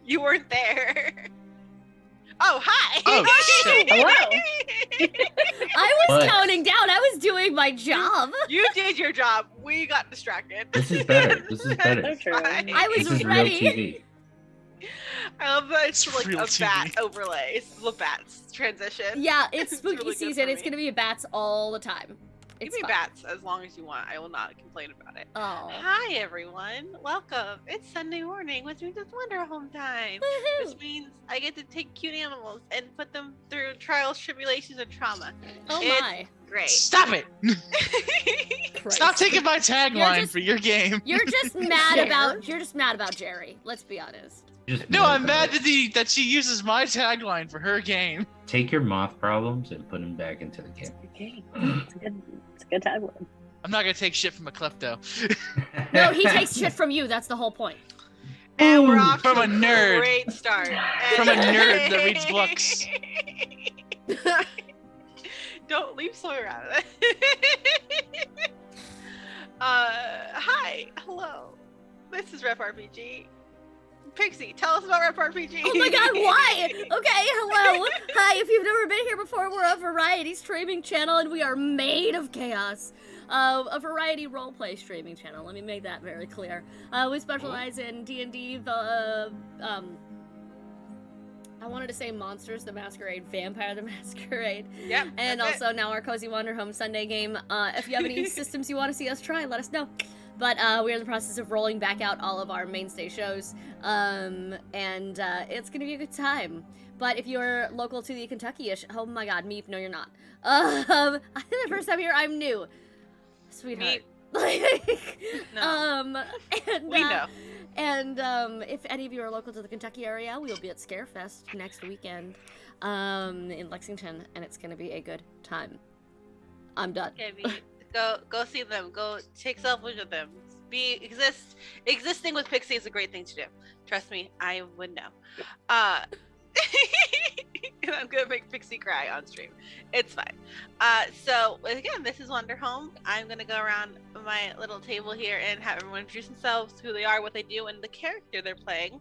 You weren't there. Oh, hi. Oh, shit. Hello. I was counting down. I was doing my job. You did your job. We got distracted. This is better. This is better. That's true. fine. I was This is real ready. TV. I love that it's like Real a TV. bat overlay. It's the bats transition. Yeah, it's It's spooky really good season. for It's me. gonna be bats all the time. Give It's me fine. bats as long as you want. I will not complain about it. Oh. Hi everyone, welcome. It's Sunday morning, which means it's Wanderhome time. Which Woohoo. means I get to take cute animals and put them through trials, tribulations, and trauma. Oh It's my. Great. Stop it! Christ. Stop taking my tagline just- for your game. You're just mad about Jerry. Let's be honest. Just No, know I'm about mad it. that she uses my tagline for her game. Take your moth problems and put them back into the game. Okay. It's a good tagline. I'm not gonna take shit from a klepto. No, he takes shit from you. That's the whole point. And we're off From to a nerd. great start. From a nerd that reads books. Don't leave Sawyer out of it. Hi, hello. This is Rep RPG. Pixie, tell us about Rep RPG. Oh my god, why? Okay, hello. Hi, if you've never been here before, we're a variety streaming channel and we are made of chaos. A variety roleplay streaming channel, let me make that very clear. We specialize in D&D, I wanted to say Monsters the Masquerade, Vampire the Masquerade. Yep. And that's also now our Cozy Wanderhome Sunday game. If you have any systems you want to see us try, let us know. But we're in the process of rolling back out all of our mainstay shows. And it's going to be a good time. But if you're local to the Kentucky-ish, oh my god, Meep, no you're not. The first time here, I'm new. Sweetheart. No. And, we know. And if any of you are local to the Kentucky area, we'll be at Scarefest next weekend in Lexington, and it's going to be a good time. I'm done. Go see them. Go take selfies with them. Existing with Pixie is a great thing to do. Trust me, I would know. And I'm gonna make Pixie cry on stream. It's fine. So again, this is Wanderhome. I'm gonna go around my little table here and have everyone introduce themselves, who they are, what they do, and the character they're playing.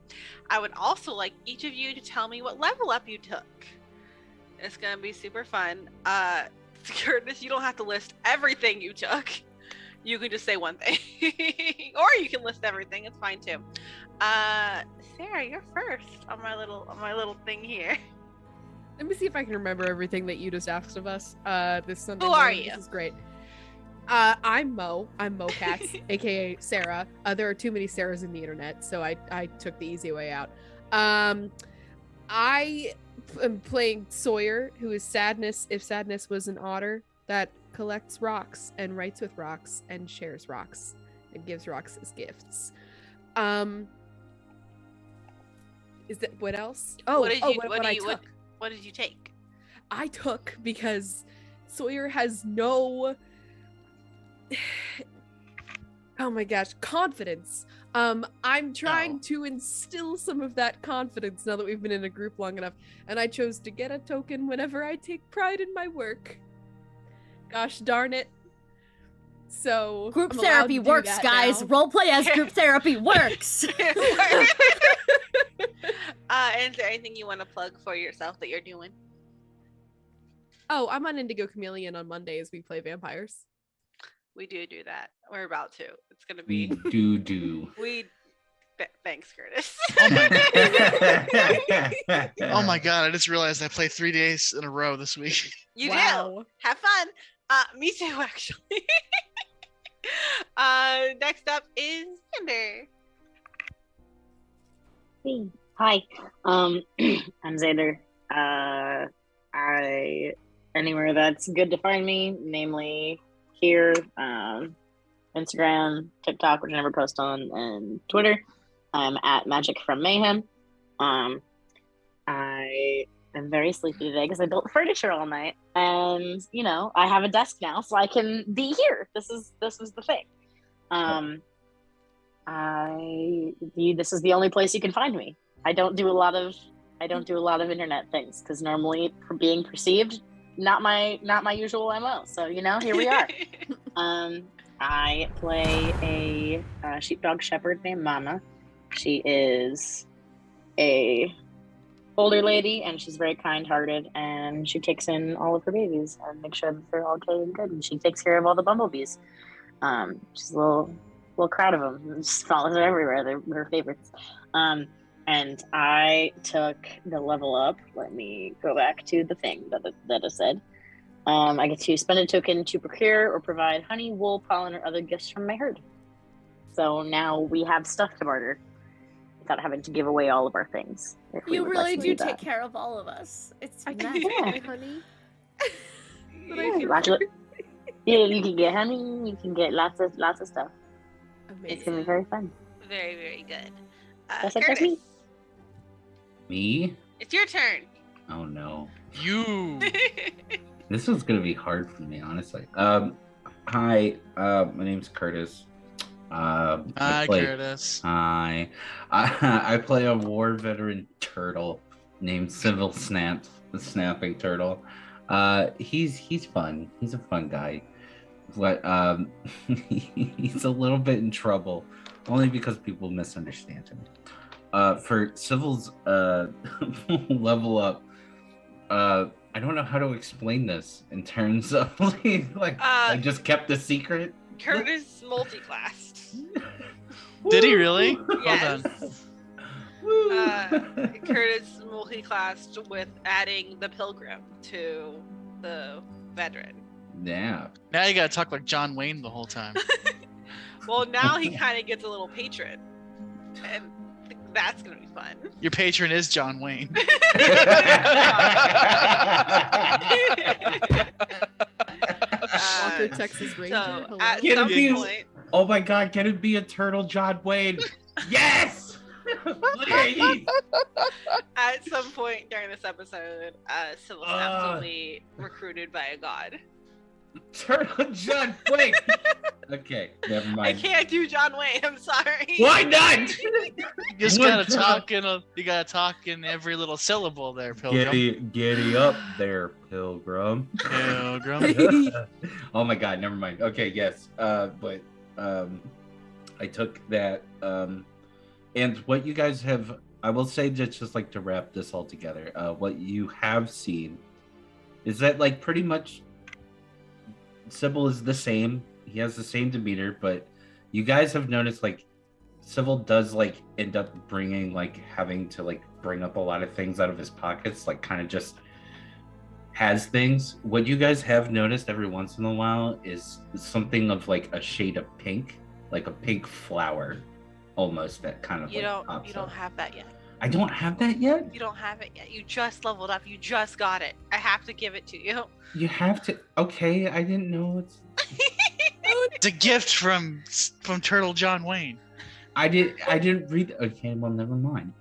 I would also like each of you to tell me what level up you took. It's gonna be super fun. Curtis, you don't have to list everything you took. You can just say one thing. Or you can list everything, it's fine too. Sarah, you're first on my little thing here. Let me see if I can remember everything that you just asked of us this Sunday Who are morning. you? This is great. I'm Mo. I'm Mo Katz, aka Sarah. There are too many Sarahs in the internet, so I took the easy way out. I am playing Sawyer, who is Sadness if Sadness was an otter that collects rocks and writes with rocks and shares rocks and gives rocks as gifts. Is that what else? Oh, what I took. What did you take? I took because Sawyer has no, oh my gosh, confidence. I'm trying to instill some of that confidence now that we've been in a group long enough, and I chose to get a token whenever I take pride in my work. Gosh darn it. So Group I'm allowed therapy to do works, that guys. now. Roleplay as group therapy works. Is there anything you want to plug for yourself that you're doing? Oh, I'm on Indigo Chameleon on Mondays. We play vampires. We do that. We're about to. It's gonna be. We do. Thanks, Curtis. Oh my god, I just realized I played 3 days in a row this week. You Wow. do. Have fun. Me too, actually. Next up is Xander. Hey. Hi. I'm Xander. Anywhere that's good to find me, namely here, Instagram, TikTok, which I never post on, and Twitter. I'm at Magic from Mayhem. I am very sleepy today because I built furniture all night, and I have a desk now, so I can be here. This is the thing. This is the only place you can find me. I don't do a lot of internet things because normally for being perceived, not my usual MO. So here we are. I play a sheepdog shepherd named Mama. She is a older lady, and she's very kind-hearted, and she takes in all of her babies and makes sure that they're all okay and good. And she takes care of all the bumblebees. She's a little crowd of them. Just follows her everywhere. They're her favorites. And I took the level up. Let me go back to the thing that it said. I get to spend a token to procure or provide honey, wool, pollen, or other gifts from my herd. So now we have stuff to barter without having to give away all of our things. You really do take care of all of us. It's magic, honey. Yeah, you can get honey. You can get lots of stuff. Amazing. It's gonna be very fun. Very, very good. That's Curtis, me. Me? it's your turn. Oh no. You. This one's gonna be hard for me, honestly. Hi, my name's Curtis. Hi, Curtis. Hi. I play a war veteran turtle named Civil Snaps, the snapping turtle. He's fun. He's a fun guy. But he's a little bit in trouble, only because people misunderstand him. For Civil's level up, I don't know how to explain this in terms of I just kept the secret. Curtis multi-classed. Did he really? Yes. Woo. Curtis multi-classed with adding the pilgrim to the veteran. Yeah. Now you gotta talk like John Wayne the whole time. Well, now he kind of gets a little patron, and that's gonna be fun. Your patron is John Wayne. Walker, Texas Ranger. So Hello. at Get some him, point, Oh my God! Can it be a turtle, John Wayne? Yes. Please. at some point during this episode, Civil Snaps will be recruited by a god. Turtle John Wayne. Okay, never I mind. can't do John Wayne. I'm sorry. Why not? You just gotta talk you gotta talk in every little syllable there, Pilgrim. Giddy up there, Pilgrim. Pilgrim. Oh my God, never mind. Okay, yes. But I took that. And what you guys have, I will say, just like to wrap this all together. What you have seen is that like pretty much Sybil is the same. He has the same demeanor, but you guys have noticed like Sybil does like end up bringing like having to like bring up a lot of things out of his pockets, like kind of just has things. What you guys have noticed every once in a while is something of like a shade of pink, like a pink flower, almost that kind of. You like, don't have that yet. I don't have that yet. You don't have it yet. You just leveled up. You just got it. I have to give it to you. You have to. Okay, I didn't know it's. It's a gift from Turtle John Wayne. I didn't read. Okay, well, never mind.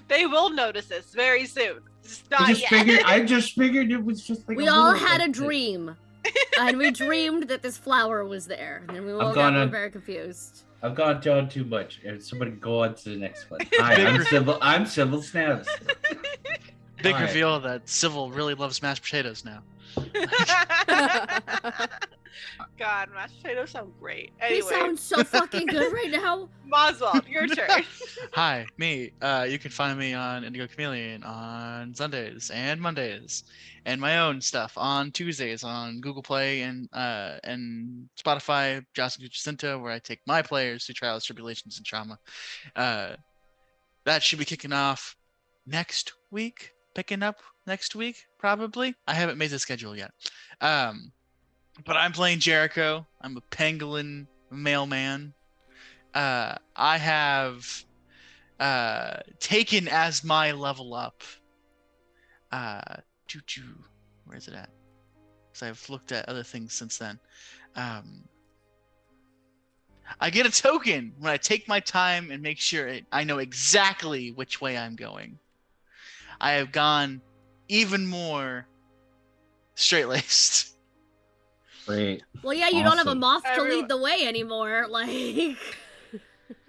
They will notice this very soon. Just not yet. I just figured it was just like. We all had a dream. And we dreamed that this flower was there. And then we all got very confused. I've gone down too much. And somebody go on to the next one. Hi, I'm Civil Snaps. Big All right. reveal that Civil really loves mashed potatoes now. God, mashed potatoes sound great. They Anyway, sound so fucking good right now. Moswald, your turn. Hi, me. You can find me on Indigo Chameleon on Sundays and Mondays, and my own stuff on Tuesdays on Google Play and Spotify, Jocelyn Jacinta, where I take my players through trials, tribulations, and trauma. That should be kicking off next week. Picking up next week, probably. I haven't made the schedule yet. But I'm playing Jericho. I'm a pangolin mailman. I have taken as my level up. Where is it at? Because I've looked at other things since then. I get a token when I take my time and make sure I know exactly which way I'm going. I have gone even more straight-laced. Great. Well, yeah, you don't have a Awesome. moth to lead the way anymore. Like,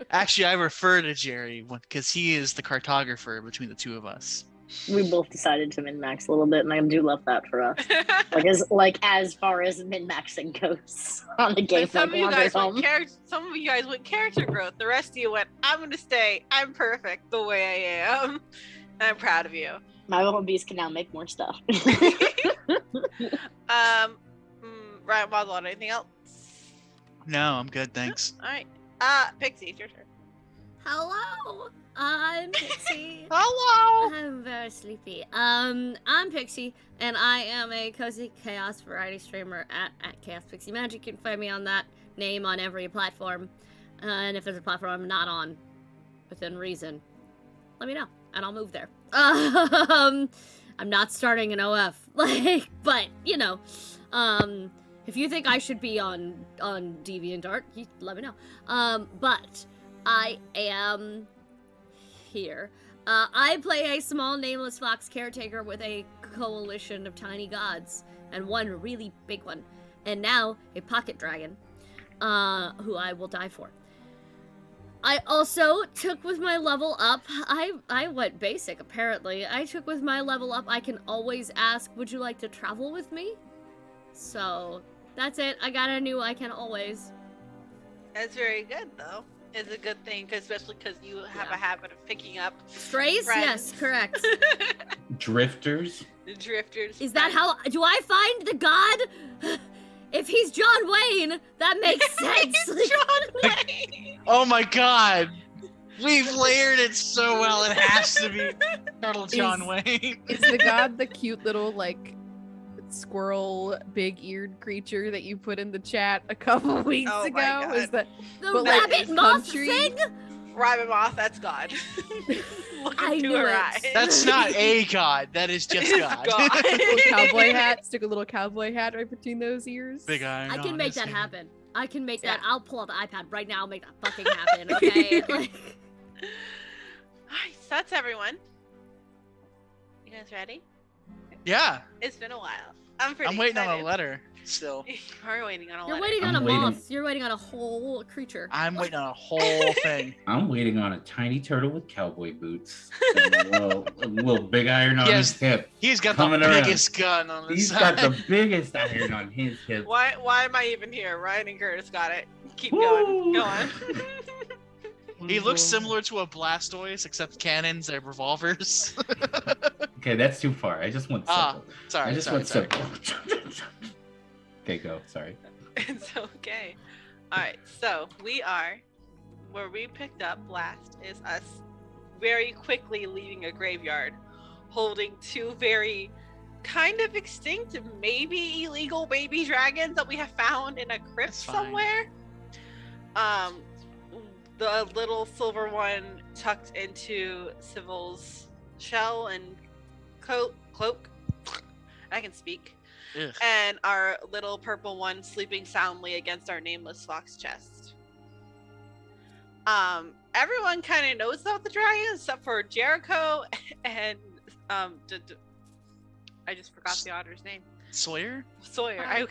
Actually, I refer to Jerry because he is the cartographer between the two of us. We both decided to min-max a little bit, and I do love that for us. As far as min-maxing goes on a game some like of you guys went Wanderhome. some of you guys went character growth. The rest of you went, I'm gonna stay. I'm perfect the way I am. And I'm proud of you. My little beast can now make more stuff. Ryan Boswell, anything else? No, I'm good, thanks. All right. Pixie, it's your turn. Hello, I'm Pixie. Hello. I'm very sleepy. I'm Pixie, and I am a cozy chaos variety streamer at Chaos Pixie Magic. You can find me on that name on every platform. And if there's a platform I'm not on, within reason, let me know, and I'll move there. I'm not starting an OF, but you know, if you think I should be on DeviantArt, let me know. But I am here. I play a small nameless fox caretaker with a coalition of tiny gods, and one really big one, and now a pocket dragon, who I will die for. I also took with my level up, I went basic apparently. I took with my level up, I can always ask, would you like to travel with me? So, that's it. I got a new I can always. That's very good, though. It's a good thing, especially because you have a habit of picking up Strays? friends. Yes, correct. Drifters. The drifters. Is that how, do I find the god? If he's John Wayne, that makes sense. He's John Wayne. Oh my god. We've layered it so well. It has to be Turtle John Wayne. Is the god the cute little squirrel big-eared creature that you put in the chat a couple weeks Oh my ago? God. Is that The but, rabbit moth country? thing? Rabbit Moth, that's God. Look I into knew her it. eyes. That's not a god. That is just It's God. God. little cowboy hat? Stick a little cowboy hat right between those ears. Big iron. I can on make his that head. happen. I can make that. Yeah. I'll pull out the iPad right now and make that fucking happen, okay? Nice. That's everyone. You guys ready? Yeah. It's been a while. I'm pretty I'm waiting on a excited. letter still. You're waiting on a You're letter. waiting on I'm a waiting. moth. You're waiting on a whole creature. I'm waiting on a whole thing. I'm waiting on a tiny turtle with cowboy boots and a little big iron on Yes. his hip. He's got Coming the around. biggest gun on his He's side. got the biggest iron on his hip. Why am I even here? Ryan and Curtis got it. Keep Woo! going. Go on. He looks similar to a Blastoise, except cannons are revolvers. Okay, that's too far. I just want simple. Sorry, I just sorry, want sorry. simple. Okay, go. Sorry. It's okay. Alright, so we are where we picked up last is us very quickly leaving a graveyard, holding two very kind of extinct, maybe illegal baby dragons that we have found in a crypt That's fine. somewhere. The little silver one tucked into Sybil's shell and cloak. I can speak. Ugh. And our little purple one sleeping soundly against our nameless fox chest. Everyone kind of knows about the dragon except for Jericho and I just forgot the otter's name. Sawyer? Sawyer. I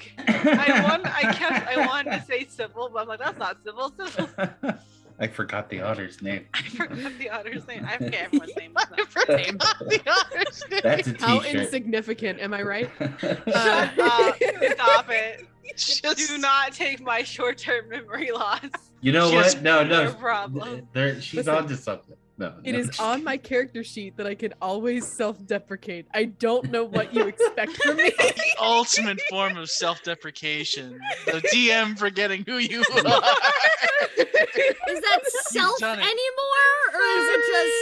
wanted to say Sybil, but I'm like, that's not Sybil. Sybil. I forgot the otter's name. I forgot the otter's name. I forget everyone's name. It's not I forgot the otter's name. That's a How t-shirt. insignificant, am I right? Shut up. Stop it. Just- Do not take my short-term memory loss. You know Yes, what? No, no no. problem. She's Listen. on to something. No, It no. is on my character sheet that I can always self-deprecate. I don't know what you expect from me. The ultimate form of self-deprecation. The DM forgetting who you are. Is that self done anymore? it. Or is it just...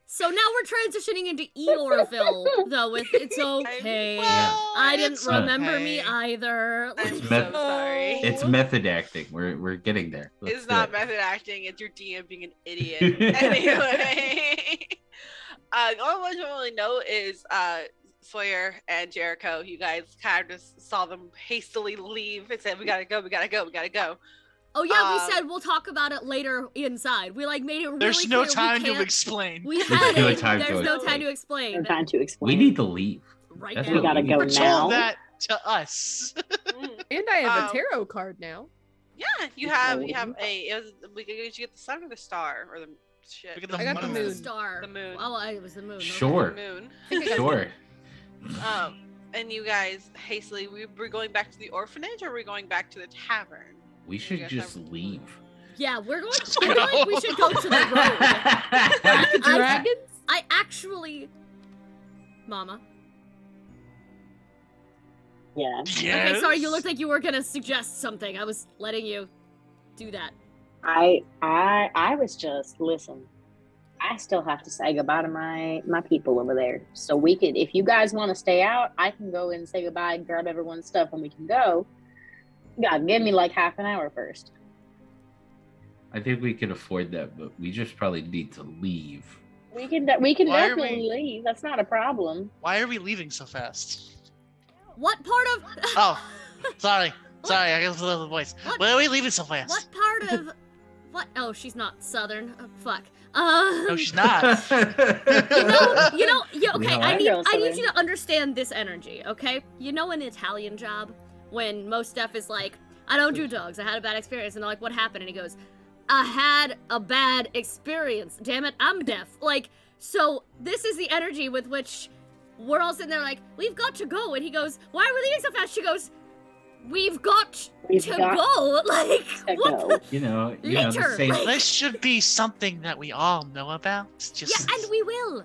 So now we're transitioning into Eeyorville, though, with It's Okay. Well, I didn't it's remember me okay. either. I'm so Meth- sorry. It's method acting. We're getting there. Let's It's do not it. method acting. It's your DM being an idiot. Anyway, the only ones you really know is Sawyer and Jericho. You guys kind of just saw them hastily leave and said, "We gotta go. We gotta go. We gotta go." Oh yeah, we Um, said we'll talk about it later inside. We made it really There's no clear time we to can't- explain. We There's had no it. time to There's no explain. time to explain. No time to explain. We need to leave. Right That's now. We gotta we go need to now. Told that to us. Mm. And I have a Um, tarot card now. Yeah, you have a. We get you get the sun or the star or the shit. Look at the I got the moon. moon. Star. The moon. Oh, it was the moon. okay. Sure. Moon. Sure. And you guys hastily, we're going back to the orphanage, or are we going back to the tavern? We should guys just have- leave. Yeah, we're going. I feel like we should go to the road. The dragons? I actually, Mama. Yeah. Yes. Okay, sorry. You looked like you were gonna suggest something. I was letting you do that. I was just listen. I still have to say goodbye to my people over there. So we could, if you guys want to stay out, I can go and say goodbye and grab everyone's stuff and we can go. God, give me like half an hour first. I think we can afford that, but we just probably need to leave. We can Why are definitely we- leave. That's not a problem. Why are we leaving so fast? What part of? Oh, sorry. Sorry, I got the voice. What? Why are we leaving so fast? What part of? What? Oh, she's not Southern. Oh, fuck. No, she's not. Yeah, okay. No, I I need know you to understand this energy, okay? You know, an Italian job when most stuff is like, I don't do dogs. I had a bad experience, and they're like, what happened? And he goes, I had a bad experience. Damn it, I'm deaf. Like, so this is the energy with which we're all sitting there like, we've got to go. And he goes, why are we leaving so fast? She goes, we've got to go. Like, to what? go. The- you know, Later, the same. like- This should be something that we all know about. Just Yeah, and we will.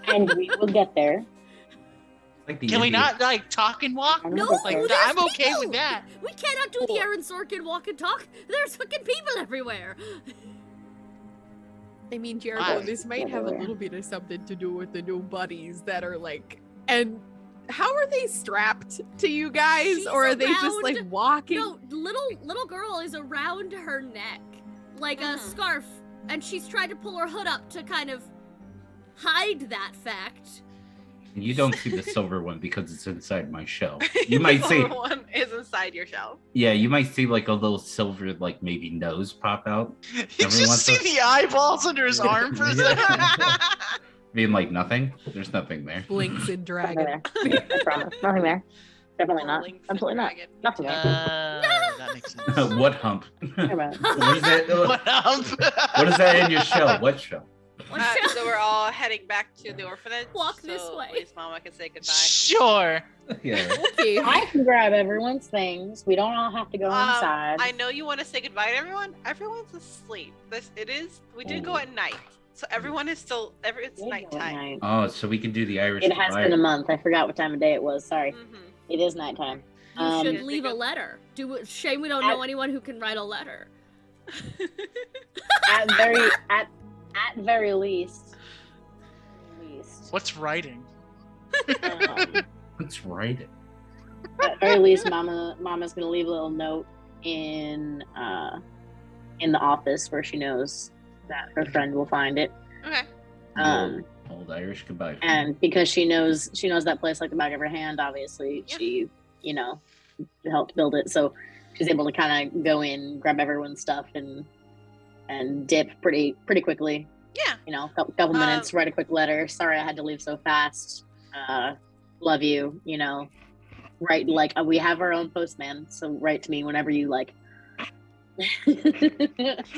And we will get there. Like the can we Indian- not like talk and walk? I'm No, gonna get Like there. there's I'm okay people. with that. We cannot do the Aaron Sorkin walk and talk. There's fucking people everywhere. I mean, Jericho, Why? this might have a Everywhere. little bit of something to do with the new buddies that are like, and how are they strapped to you guys, She's or are they just like around- walking? No, little girl is around her neck, like a Mhm. scarf, and she's trying to pull her hood up to kind of hide that fact. You don't see the silver one because it's inside my shell. You might The see, silver one is inside your shell. yeah, you might see like a little silver, like maybe nose pop out, You Every just once see in- the eyeballs under his arm for a Yeah. second. being like nothing. There's nothing there. Blinks and Nothing dragon. there. I promise. Nothing there. Definitely not. Links and Absolutely not. dragon. Nothing there. That makes sense. What hump? Never mind. What is that? What up? What is that in your shell? What shell? So we're all heading back to the orphanage. Walk this so way. At least Mama can say goodbye. Sure. Yeah. Okay. I can grab everyone's things. We don't all have to go inside. I know you want to say goodbye to everyone. Everyone's asleep. We did go at night, so everyone is still. It's We'll go at nighttime. night. Oh, so we can do the Irish. It has been a month. I forgot what time of day it was. Sorry. Mhm. It is nighttime. You should Um, leave a letter. Shame we don't know anyone who can write a letter. At very least. What's writing? Let's write it. At very least, Mama's gonna leave a little note in the office where she knows that her friend will find it. Okay. Um, Old Irish goodbye. and because she knows that place like the back of her hand, obviously Yeah. she helped build it, so she's able to kind of go in, grab everyone's stuff, and dip pretty quickly. Yeah. Couple minutes, write a quick letter. Sorry I had to leave so fast. Love you. Write like we have our own postman, so write to me whenever you like.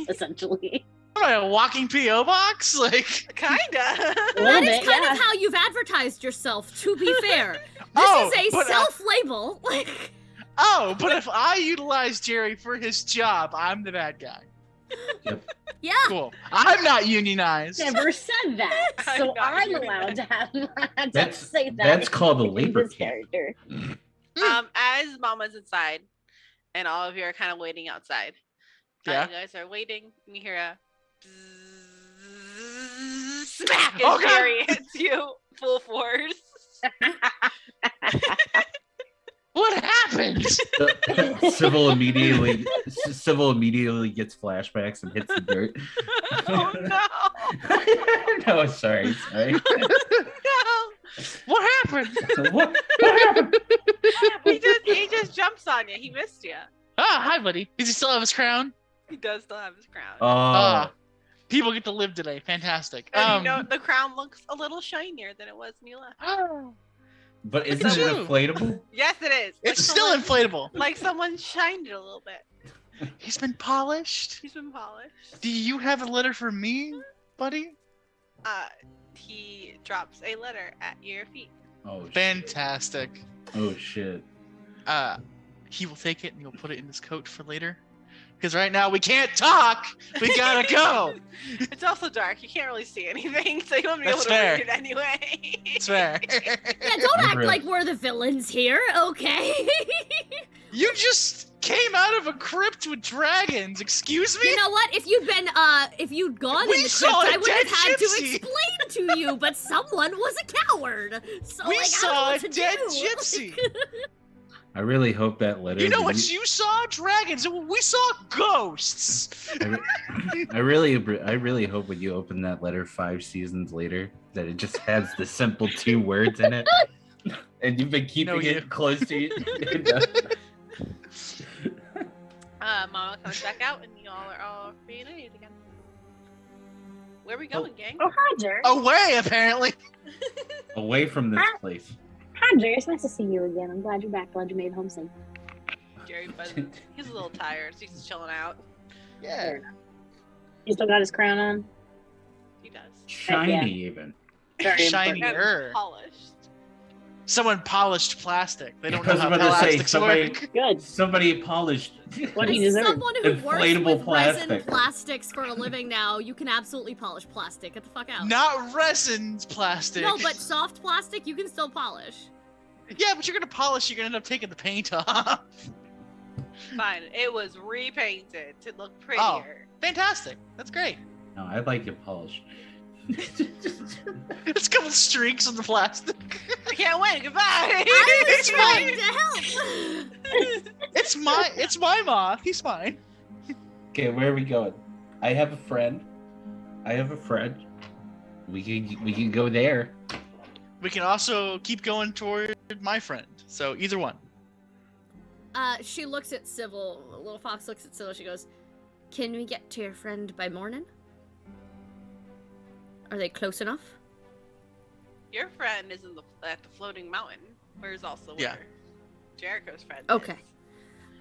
Essentially. Am I a walking PO box? Like, Kinda. A little That is bit, kind yeah. of how you've advertised yourself, to be fair. This Oh, is a but, self-label. Like, but if I utilize Jerry for his job, I'm the bad guy. yeah. Cool. I'm not unionized. Never said that, I'm so not I'm even- allowed to have to That's say that. that's called a in labor this camp. character. As Mama's inside, and all of you are kind of waiting outside. Yeah. You guys are waiting. And you hear a bzzz, smack as Oh, God. Jerry hits you full force. What happened? Civil immediately gets flashbacks and hits the dirt. Oh no! No, sorry. No! What happened? What happened? He just jumps on you. He missed you. Ah, hi, buddy. Does he still have his crown? He does still have his crown. Oh, People get to live today. Fantastic. And the crown looks a little shinier than it was when you left. but isn't It's it true. inflatable? Yes, it is. It's still inflatable. Like someone shined it a little bit. He's been polished. He's been polished. Do you have a letter for me? buddy? He drops a letter at your feet. Oh, Fantastic. Shit. Oh shit. He will take it and he'll put it in his coat for later. Because right now we can't talk. We gotta go. It's also dark. You can't really see anything, so you won't be That's able to fair. read it anyway. It's fair. Yeah, don't act Really? like we're the villains here, okay? You just came out of a crypt with dragons. Excuse me? You know what? If you'd gone We in the saw crypt, a I would have dead had to gypsy. explain to you, but someone was a coward. So We like, I saw don't know a what to dead do. gypsy. I really hope that letter. You know what you saw? Dragons. We saw ghosts. I really hope when you open that letter 5 seasons later that it just has the simple 2 words in it, and you've been keeping you. it close to you. Mama comes back out, and y'all are all free and easy again. Where are we going, gang? Oh, hi, Jerry. Away, apparently. Away from this place. Hi, Jerry. It's nice to see you again. I'm glad you're back. Glad you made it home safe. Jerry buzzing. He's a little tired, so he's just chilling out. Yeah. He still got his crown on. He does. Shiny Yeah. even. Very Shiny. important. And Sure. polished. Someone polished plastic. They don't I know was how about to say, plastics somebody- work. Good. Somebody polished. What he As deserved. someone who works Inflatable with resin plastic. plastics for a living now, you can absolutely polish plastic. Get the fuck out. Not resin plastic. No, but soft plastic you can still polish. Yeah, but you're gonna polish. You're gonna end up taking the paint off. Fine. It was repainted to look Oh. prettier. Fantastic. That's great. No, I like it polished. It's a couple streaks on the plastic. I can't win. Goodbye. I was It's trying to help. It's my moth. He's fine. Okay, where are we going? I have a friend. We can go there. We can also keep going toward my friend. So either one. She looks at Sybil. Little Fox looks at Sybil. She goes, "Can we get to your friend by morning? Are they close enough?" Your friend is at the floating mountain. Where's also where Yeah. Jericho's friend Okay. is.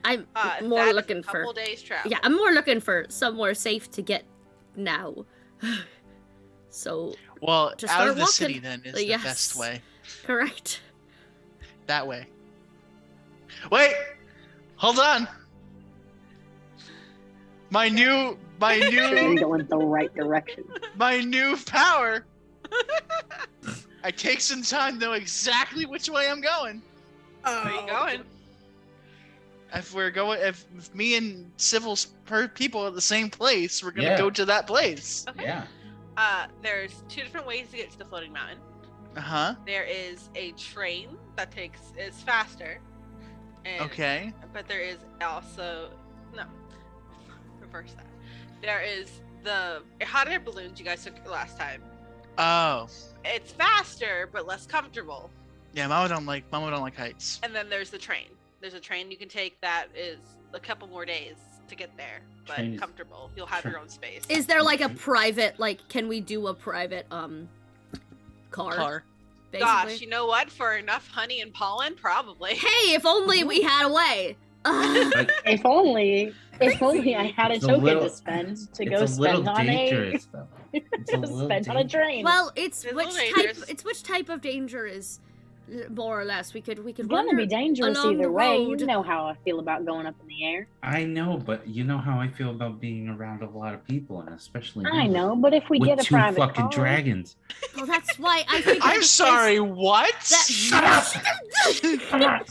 I'm That more is looking a for. couple days travel. Yeah, I'm more looking for somewhere safe to get now. So, Well, To out start of the walking. city then is the Yes. best way. correct. That way. Wait! Hold on! My new You're going the right direction. my new power! I take some time to know exactly which way I'm going. Where Oh. you going? If me and civil people are at the same place, we're gonna Yeah. go to that place. Okay. Yeah. There's 2 different ways to get to the floating mountain. Uh-huh. There is a train that is faster. And, Okay. But there is also reverse that. There is the hot air balloons you guys took last time. Oh. It's faster but less comfortable. Yeah, Mama don't like heights. And then there's the train. There's a train you can take that is a couple more days to get there, but Train is- comfortable. You'll have your own space. Is there like a private, can we do a private, car? Basically? Gosh, you know what? For enough honey and pollen, probably. Hey, if only we had a way. But If only I had a It's a token little- to spend to it's go a little spend on a dangerous though. It's a to little spend on a dangerous. train. Well, it's It's a which little type. dangerous. It's which type of danger is more or less. We could it's gonna wander be dangerous along either the way. road. You know how I feel about going up in the air. I know, but you know how I feel about being around a lot of people, and especially I you, know, but if we with get a 2 private fucking car, dragons. Well, that's why I think I'm it's- sorry, what? That- Shut up!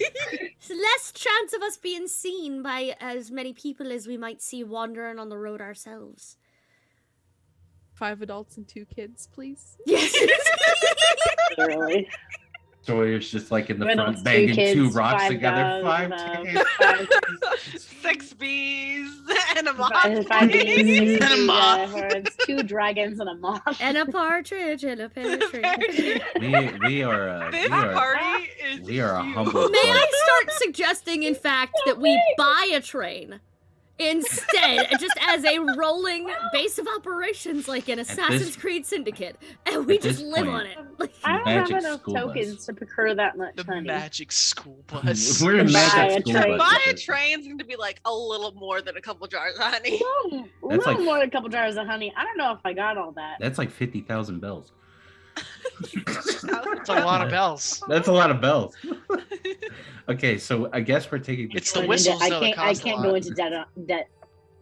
It's less chance of us being seen by as many people as we might see wandering on the road ourselves. 5 adults and 2 kids, please. Yes. really. Sawyer's just like in the When front it's 2 banging kids, 2 rocks 5 together. dogs, 5 and, days. 6 bees and a moth. 5 bees, And a moth. it's 2 dragons and a moth. And a partridge in a pear tree. We are This we are party is we are a huge. humble May bunch. I start suggesting, in fact, that we buy a train instead, just as a rolling base of operations like an Assassin's Creed Syndicate, and we just live on it. I don't Magic have enough school tokens bus. to procure that much The honey. magic school bus. We're in Buy magic a school train. bus. Buy a train's going to be like a little more than a couple jars of honey. A That's little like- more than a couple jars of honey. I don't know if I got all that. That's like 50,000 bells. That's a lot of bells. That's a lot of bells. Okay, so I guess we're taking. It's the Going whistles into- though that I cost a can't lot. go into debt.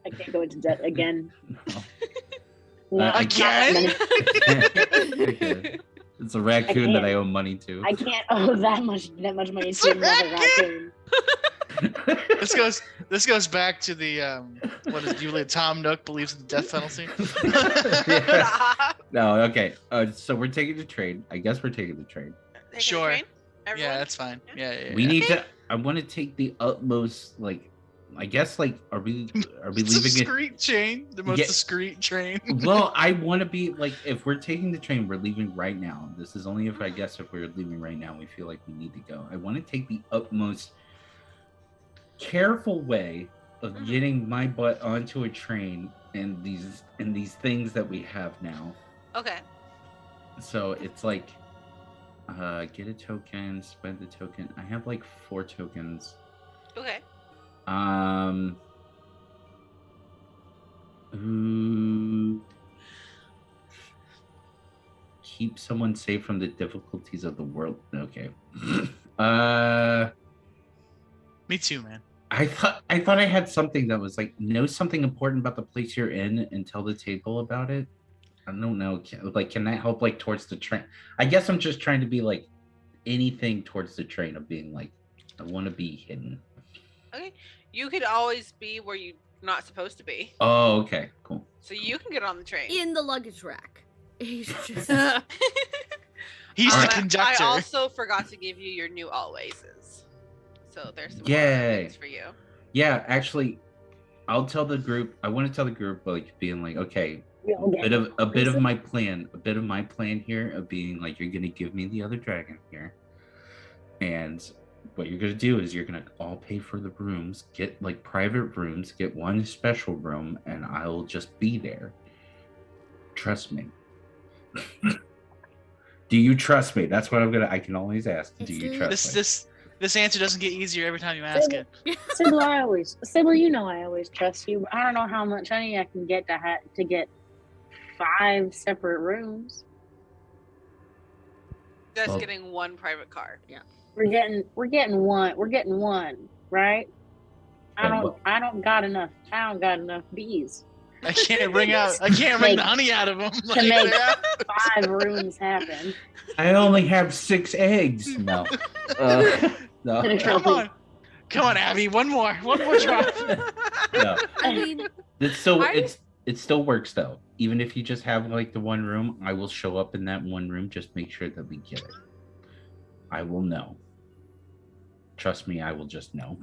I can't go into debt again. No. Not Again? many- Okay. It's a raccoon that I owe money to. I can't owe that much money It's to a another raccoon. This goes back to the what is it? You believe Tom Nook believes in the death penalty? Yeah. No, okay. So we're taking the train. I guess we're taking the train. Taking a Sure. train? Everyone? Yeah, that's fine. Yeah. We need to. I want to take the utmost. Like, I guess. Like, are we It's leaving it? discreet train, the most Yeah. discreet train. Well, I want to be like, if we're taking the train, we're leaving right now. This is only if I guess if we're leaving right now, we feel like we need to go. I want to take the utmost careful way of getting my butt onto a train and these things that we have now. Okay. So it's like, get a token, spend the token. I have like 4 tokens. Okay. Ooh. Keep someone safe from the difficulties of the world. Okay. Me too, man. I thought I had something that was like, know something important about the place you're in and tell the table about it. I don't know. Can that help like towards the train? I guess I'm just trying to be like anything towards the train of being like, I want to be hidden. Okay. You could always be where you're not supposed to be. Oh, okay, cool. So you can get on the train. In the luggage rack. He's just He's the I conductor. also forgot to give you your new alwayses. So there's some more Yay. things for you. Yeah, actually, I'll tell the group. I want to tell the group like being like, okay, a bit of my plan here of being like, you're gonna give me the other dragon here, and what you're gonna do is you're gonna all pay for the rooms, get like private rooms, get one special room, and I'll just be there. Trust me. Do you trust me? That's what I can always ask. Do you trust me? This answer doesn't get easier every time you ask it. Sybil, you know I always trust you. I don't know how much honey I can get to get 5 separate rooms. Just Well- getting one private car. We're getting one, right? I don't got enough bees I can't wring the honey out of them. to make 5 rooms happen. I only have 6 eggs. No. No. Come on, Abby. One more drop. No. I mean, It still works though. Even if you just have like the one room, I will show up in that one room. Just make sure that we get it. I will know. Trust me, I will just know.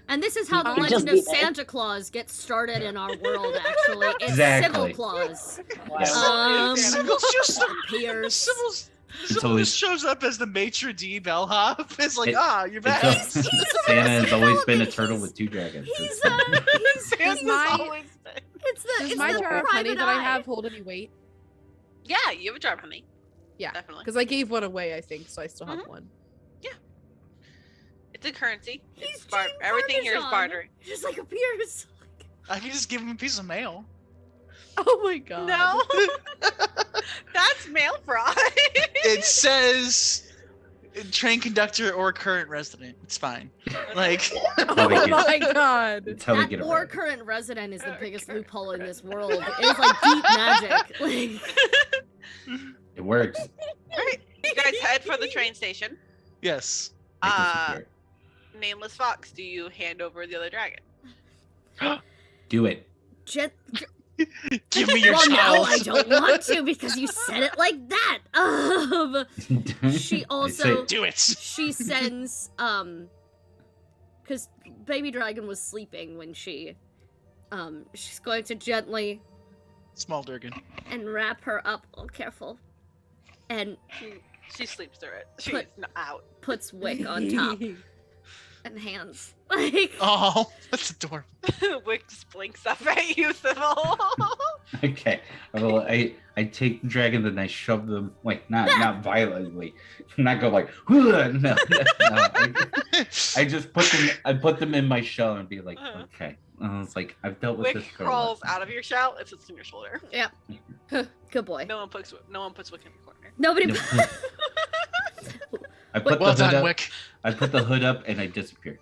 And this is how the I'll legend just of be there. Santa Claus gets started in our world, actually. It's Exactly. Civil Claus. Sybil's just Appears. Sybil always- just shows up as the maitre d' bellhop. It's like, you're It's back. Santa has always been a turtle with 2 dragons. He's Santa's my- always been- does it's my the jar of honey private that I eye. have hold any weight? Yeah, you have a jar of honey. Yeah, Definitely. because I gave one away, I think, so I still have Mhm. one. It's a currency. He's It's Gene everything here is Parmesan. bartering. He just like appears. I can just give him a piece of mail. Oh my god. No. That's mail fraud. It says train conductor or current resident. It's fine. Like, How they Oh get- my god. It's how they That get or around. current resident is the biggest Current loophole in this world. It is like deep magic. Like, It works. Alright, you guys head for the train station. yes. Make us Uh, secure. Nameless Fox, do you hand over the other dragon? Do it. Give me your well, no, child. I don't want to because you said it like that. She also Do it. she sends because baby dragon was sleeping when she's going to gently Small Durgan. and wrap her up. Oh, careful, and She sleeps through it. She's Put- not out. puts Wick on top. and hands. Like, Oh, that's adorable. Wick just blinks up at you, Sybil. Okay. Well, I take the dragons and I shove them like not violently, not go like no. I just put them in my shell and be like, okay. I was like, I've dealt with Wick this for crawls out of your shell and sits on your shoulder. yeah. Good boy. No one puts Wick in the corner. Nobody. I put Well the hood done, up. Wick. I put the hood up and I disappear.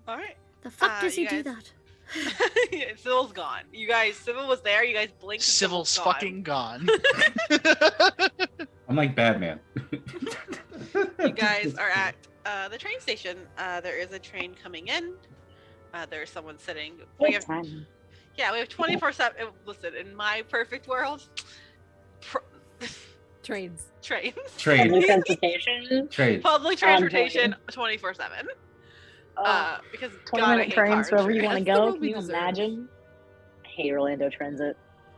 All right. The fuck does he you do guys- that? Sybil's gone. You guys, Sybil was there. You guys blinked. and Civil's gone. fucking gone. I'm like Batman. You guys are at the train station. There is a train coming in. There's someone sitting. We have 24/7. Listen, in my perfect world, Trains. trains. Train. Public transportation. Train. Public transportation 24/7. Because God, I 20-minute hate trains cars. wherever you want to That's the go. one Can we you deserve. imagine? I hate Orlando Transit.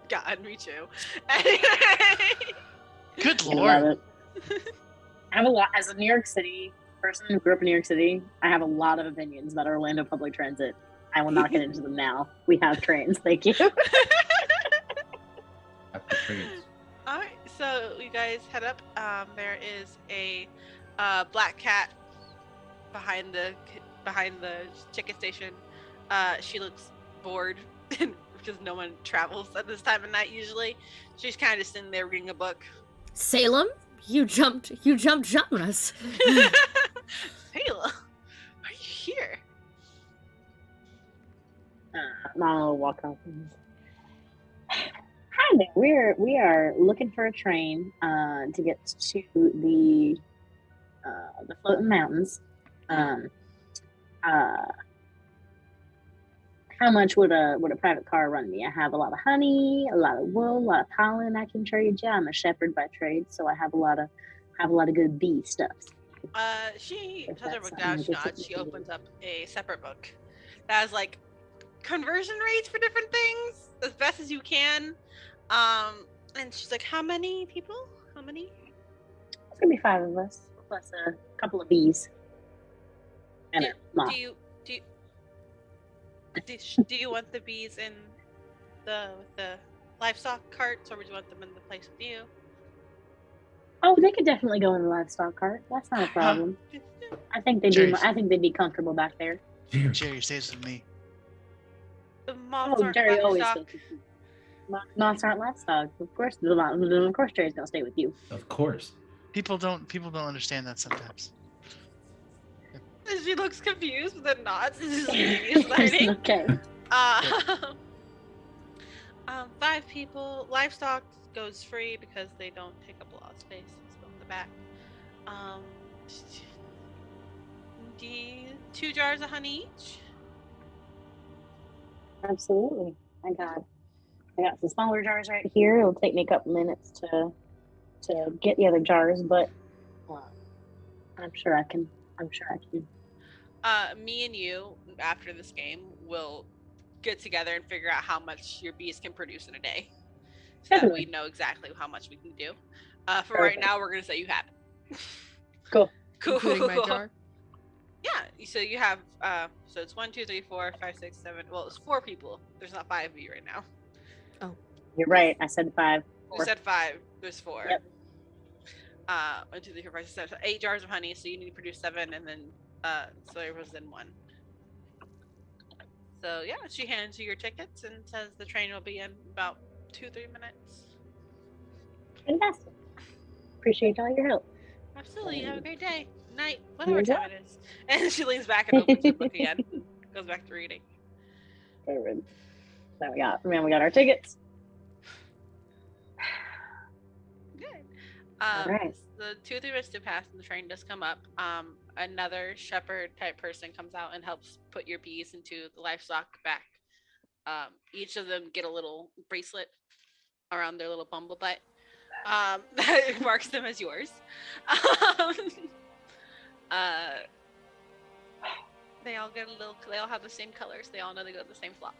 God, me too. Good I love lord. it. I have a lot as a New York City person who grew up in New York City. I have a lot of opinions about Orlando public transit. I will not get into them now. We have trains. Thank you. After trains. All right, so you guys head up. There is a black cat behind the ticket station. She looks bored because no one travels at this time of night usually. She's kind of sitting there reading a book. Salem, you jumped genres. Salem, are you here? Mama will walk up. Hi there. We are looking for a train to get to the floating mountains. How much would a private car run me? I have a lot of honey, a lot of wool, a lot of pollen I can trade you. I'm a shepherd by trade, so I have a lot of good bee stuff. She If has her that's book down. something She I nods. guess She it would opens up a separate book that has like conversion rates for different things as best as you can. And she's like, "How many people? How many?" It's gonna be 5 of us plus a couple of bees and a moth. Do you want the bees in the livestock carts, or would you want them in the place with you? Oh, they could definitely go in the livestock cart. That's not a problem. I think they'd be. Jeez. I think they'd be comfortable back there. Jerry stays with me. The moths Oh, aren't Jerry always livestock. stays with you. Moths aren't livestock. Of course, of course, Jerry's gonna stay with you. Of course. People don't understand that sometimes. She looks confused, but then nods. This is bees learning. Okay. 5 people. Livestock goes free because they don't take up a lot of space. Let's go in the back. The 2 jars of honey each. Absolutely. I got some smaller jars right here. It'll take me a couple minutes to get the other jars, but I'm sure I can. Me and you, after this game, will get together and figure out how much your bees can produce in a day, so that Definitely. we know exactly how much we can do. For right Perfect. now, we're gonna say you have it. Cool. Cool. Including my jar. Yeah. So you have. So it's 1, 2, 3, 4, 5, 6, 7. Well, it's 4 people. There's not 5 of you right now. You're right. I said 5. You said 5. There's 4. Yep. 1, 2, 3, 4, 5, 6, 7. So 8 jars of honey. So you need to produce 7, and then so everyone's in 1. So yeah, she hands you your tickets and says the train will be in about 2-3 minutes. Fantastic. Appreciate all your help. Absolutely. You have a great day. Night. Whatever You time it is. And she leans back and opens her book again. Goes back to reading. Perfect. So we got our tickets. Good. Alright. The 2-3 minutes to pass and the train does come up. Another shepherd type person comes out and helps put your bees into the livestock back. Each of them get a little bracelet around their little bumble butt. That marks them as yours. They all get they all have the same colors. They all know they go to the same flock.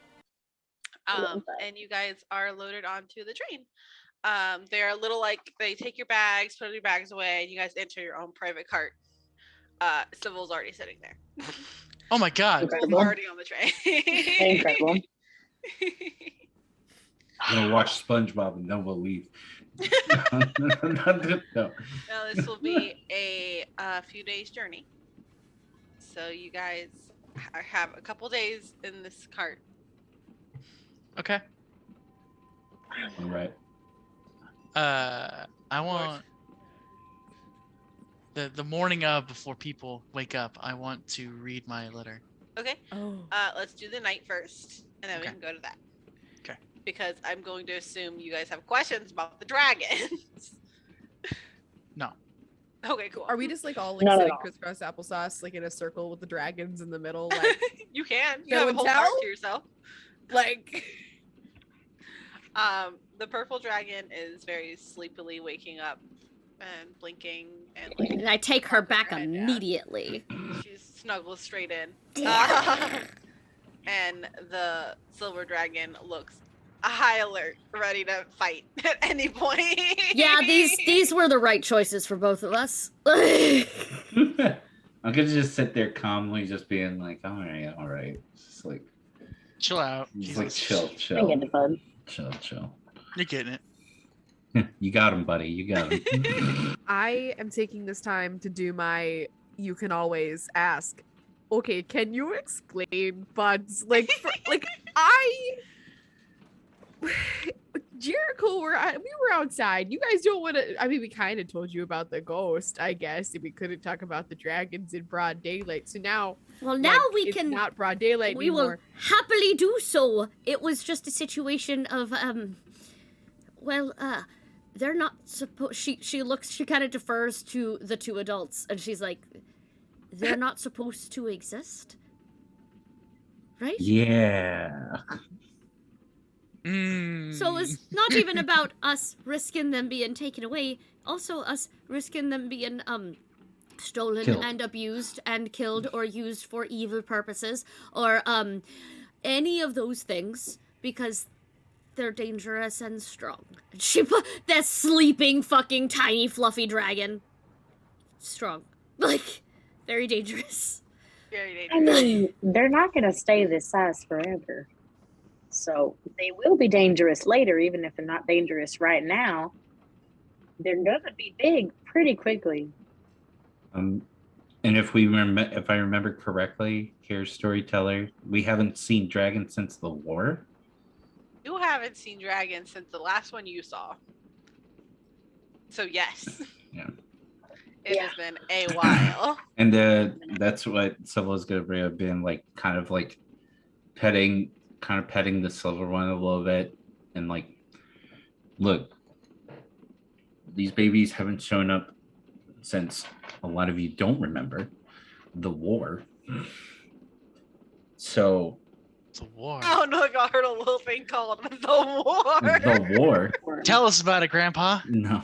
love that. And you guys are loaded onto the train. They're a little like they take your bags, put your bags away, and you guys enter your own private cart. Civil's already sitting there. Oh my god. Incredible. Already on the train. Incredible. I'm gonna watch SpongeBob and then we'll leave. No. Now this will be a few days journey. So you guys have a couple days in this cart. Okay. All right. I want the morning of, before people wake up, I want to read my letter. Okay. Oh. Let's do the night first, and then we Okay. can go to that. Okay. Because I'm going to assume you guys have questions about the dragons. No. Okay, cool. Are we just like all like Not at sitting all. crisscross applesauce, like in a circle with the dragons in the middle? Like, You can. You No have a one whole tell? cart to yourself. like The purple dragon is very sleepily waking up and blinking and like And I take her back Right, yeah. immediately. she snuggles straight in. Yeah. And the silver dragon looks high alert, ready to fight at any point. Yeah, these were the right choices for both of us. I'm gonna just sit there calmly, just being like, all right. Just like Chill out. just like Jesus. chill. I get it, bud. Chill. You're getting it. You got him, buddy. You got him. I am taking this time to do my you can always ask. Okay, can you explain buds? Like Jericho, we were outside. You guys don't want to. I mean, we kind of told you about the ghost, I guess, and we couldn't talk about the dragons in broad daylight. So now, Well, now like, we it's can. not broad daylight We will anymore. happily do so. It was just a situation of they're not supposed. She kind of defers to the two adults, and she's like, they're not supposed to exist, right? Yeah. So it's not even about us risking them being taken away, also us risking them being stolen Killed. and abused and killed or used for evil purposes or any of those things because they're dangerous and strong. She put that sleeping fucking tiny fluffy dragon. Strong. Like very dangerous. Very I dangerous. mean, they're not going to stay this size forever. So they will be dangerous later, even if they're not dangerous right now. They're going to be big pretty quickly. And if I remember correctly, here, storyteller, we haven't seen dragons since the war. You haven't seen dragons since the last one you saw. So yes. Yeah. It has been a while. And that's what Silva is gonna bring up, being like kind of petting the silver one a little bit, and like, look, these babies haven't shown up since a lot of you don't remember the war. So It's a war. Oh no, I heard a little thing called the war. the war. Tell us about it, Grandpa. No.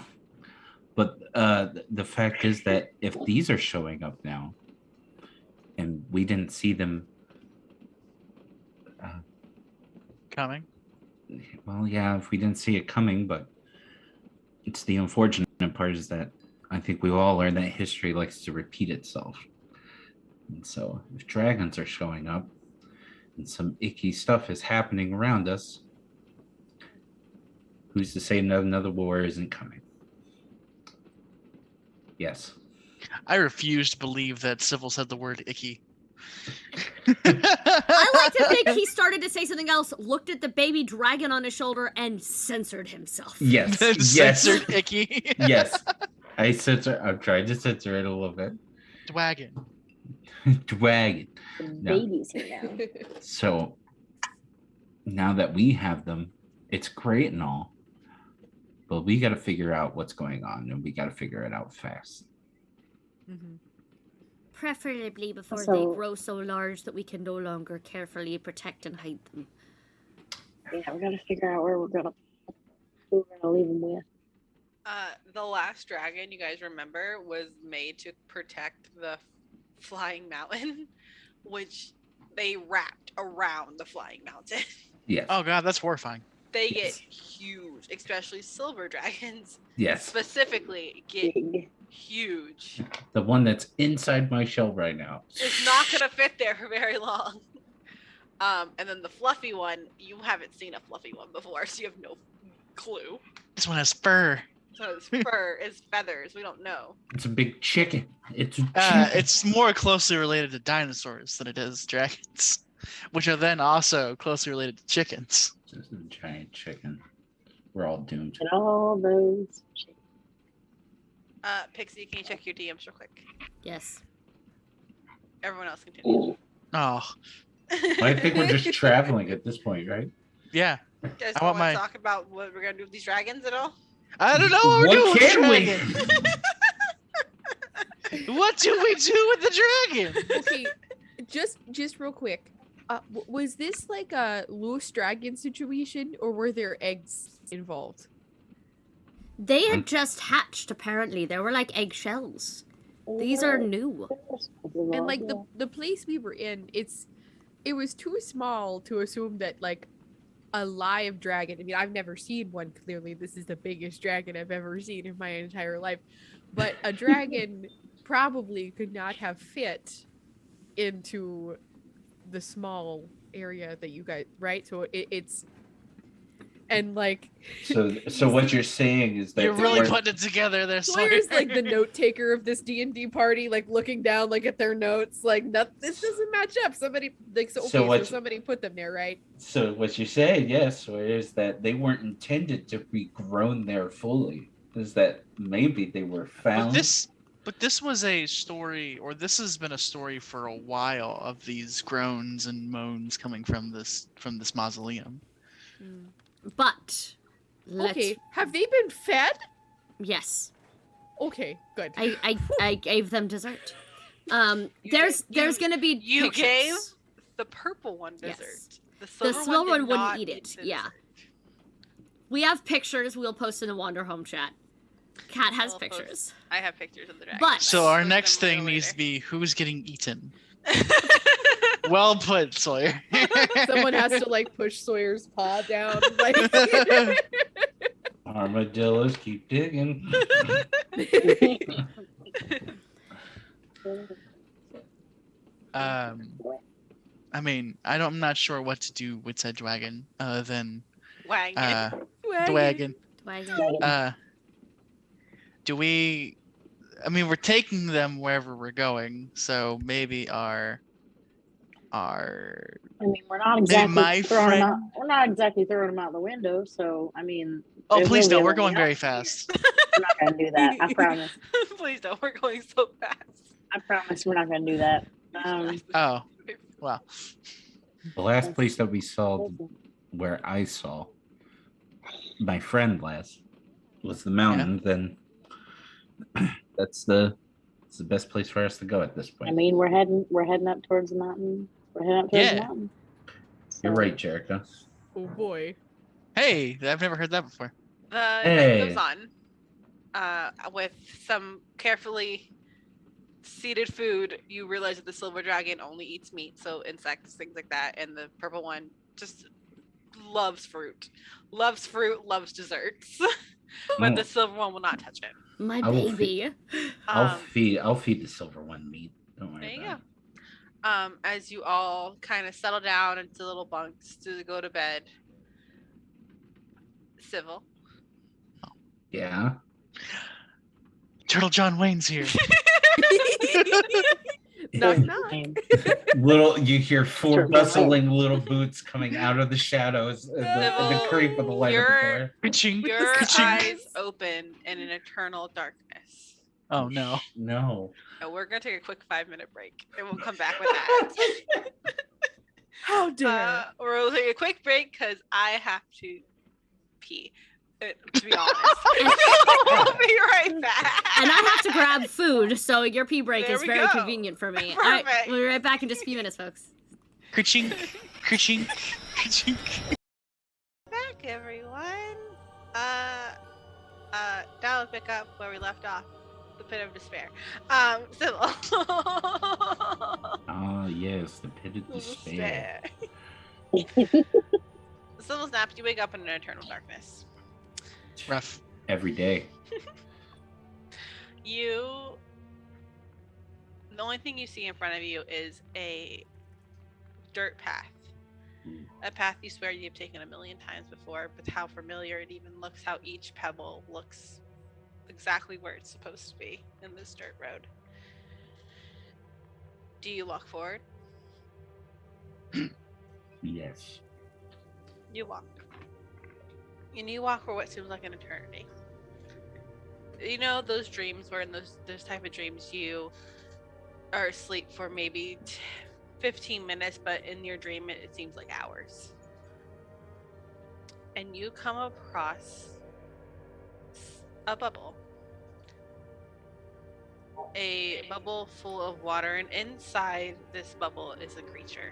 But the fact is that if these are showing up now, and we didn't see them, Coming. well, yeah, if we didn't see it coming, but it's the unfortunate part is that I think we've all learned that history likes to repeat itself. And so if dragons are showing up and some icky stuff is happening around us, who's to say another war isn't coming? Yes. I refuse to believe that Sybil said the word icky. I like to think he started to say something else, looked at the baby dragon on his shoulder, and censored himself. Yes. Yes. Censored icky. Yes. I'm trying to censor it a little bit. Dwagon. Dragon. The No. babies here now. So now that we have them, it's great and all, but we got to figure out what's going on, and we got to figure it out fast. Mhm. Preferably before they So- grow so large that we can no longer carefully protect and hide them. Yeah, we got to figure out who we're gonna leave them with. The last dragon you guys remember was made to protect the flying mountain, which they wrapped around the flying mountain. Yes. Oh god, that's horrifying. They Yes. get huge, especially silver dragons Yes. specifically get Big. huge. The one that's inside my shell right now. It's not gonna fit there for very long. And then the fluffy one, you haven't seen a fluffy one before, so you have no clue. This one has fur. So it's fur, it's feathers. We don't know. It's a big chicken. It's a chicken. It's more closely related to dinosaurs than it is dragons, which are then also closely related to chickens. Just a giant chicken. We're all doomed. And all those. Pixie, can you check your DMs real quick? Yes. Everyone else continue. Oh, I think we're just traveling at this point, right? yeah. You guys I want want to my- talk about what we're gonna do with these dragons at all? I don't know what we're What doing can with we? dragon. What do we do with the dragon? Okay, just real quick. Was this like a loose dragon situation, or were there eggs involved? They had just hatched, apparently. There were like eggshells. These are new. And like the place we were in, it was too small to assume that like a live dragon. I mean, I've never seen one. Clearly, this is the biggest dragon I've ever seen in my entire life. But a dragon probably could not have fit into the small area that you guys, right? So it's and like So what you're saying is that You're they really weren't- putting it together there, Sawyer's Sawyer. like the note taker of this D&D party, like looking down like at their notes, like this doesn't match up. Somebody like so somebody put them there, right? So what you're saying, yes, is that they weren't intended to be grown there fully. Is that maybe they were found? But this was a story, or this has been a story for a while of these groans and moans coming from this mausoleum. But Okay, have they been fed? yes, Okay, good. I gave them dessert. There's gonna be You pictures. gave the purple one Yes. dessert. The The silver silver one one did not wouldn't eat it. the Yeah. dessert. We have pictures. We'll post in the Wanderhome chat. Cat has I'll pictures. post- I have pictures of the dragon. But- So I'll our post next them thing needs to later. be who's getting eaten. Well put, Sawyer. Someone has to like push Sawyer's paw down. Like Armadillos keep digging. I mean, I'm not sure what to do with said dragon other than Wagon. the wagon. Wagon. Do we? I mean, we're taking them wherever we're going, so maybe our. I mean, we're not exactly my throwing them out. friend- We're not exactly throwing them out the window. So I mean, Oh, there's please really no! We're only going very us. fast. We're not gonna do that. I promise. Please don't. We're going so fast. I promise we're not gonna do that. Oh, well. The last place that we saw, where I saw my friend last, was the mountain. Then it's the best place for us to go at this I point. mean, we're heading up towards the mountain. We're heading up towards the Yeah. mountain. You're So- right, Jericho. oh boy. Hey, I've never heard that before. The night Hey. goes on. With some carefully seeded food, you realize that the silver dragon only eats meat, so insects, things like that, and the purple one just loves fruit, loves desserts. But the silver one will not touch it. My I will baby. I'll Um, feed the silver one meat. Don't worry There you about go. As you all kind of settle down into little bunks to go to bed. Civil. it. Yeah. Turtle John Wayne's here. Knock knock. You hear four Sure. bustling little boots coming out of the shadows, the creep of the light of the You're- door. Ka-ching, Your ka-ching. eyes open in an eternal darkness. Oh no. No. And we're gonna take a quick 5-minute break, and we'll come back with that. How dare. We'll take a quick break because I have to pee. To be honest, we'll be right back. And I have to grab food, so your pee break There is we very go. convenient for me. All right, Perfect. we'll be right back in just a few minutes, folks. Ka-ching, ka-ching, ka-ching. Back, everyone. Now we'll pick up where we left off. The pit of despair. Sybil. Ah, yes, the pit of despair. Sybil snaps. You wake up in an eternal darkness. Rough. Every day. You only thing you see in front of you is a dirt path. A path you swear you've taken a million times before, but how familiar it even looks, how each pebble looks exactly where it's supposed to be in this dirt road. Do you walk forward? Yes. You walk. And you walk for what seems like an eternity. You know those dreams where in those type of dreams you are asleep for maybe 15 minutes, but in your dream it seems like hours. And you come across a bubble. A bubble full of water, and inside this bubble is a creature.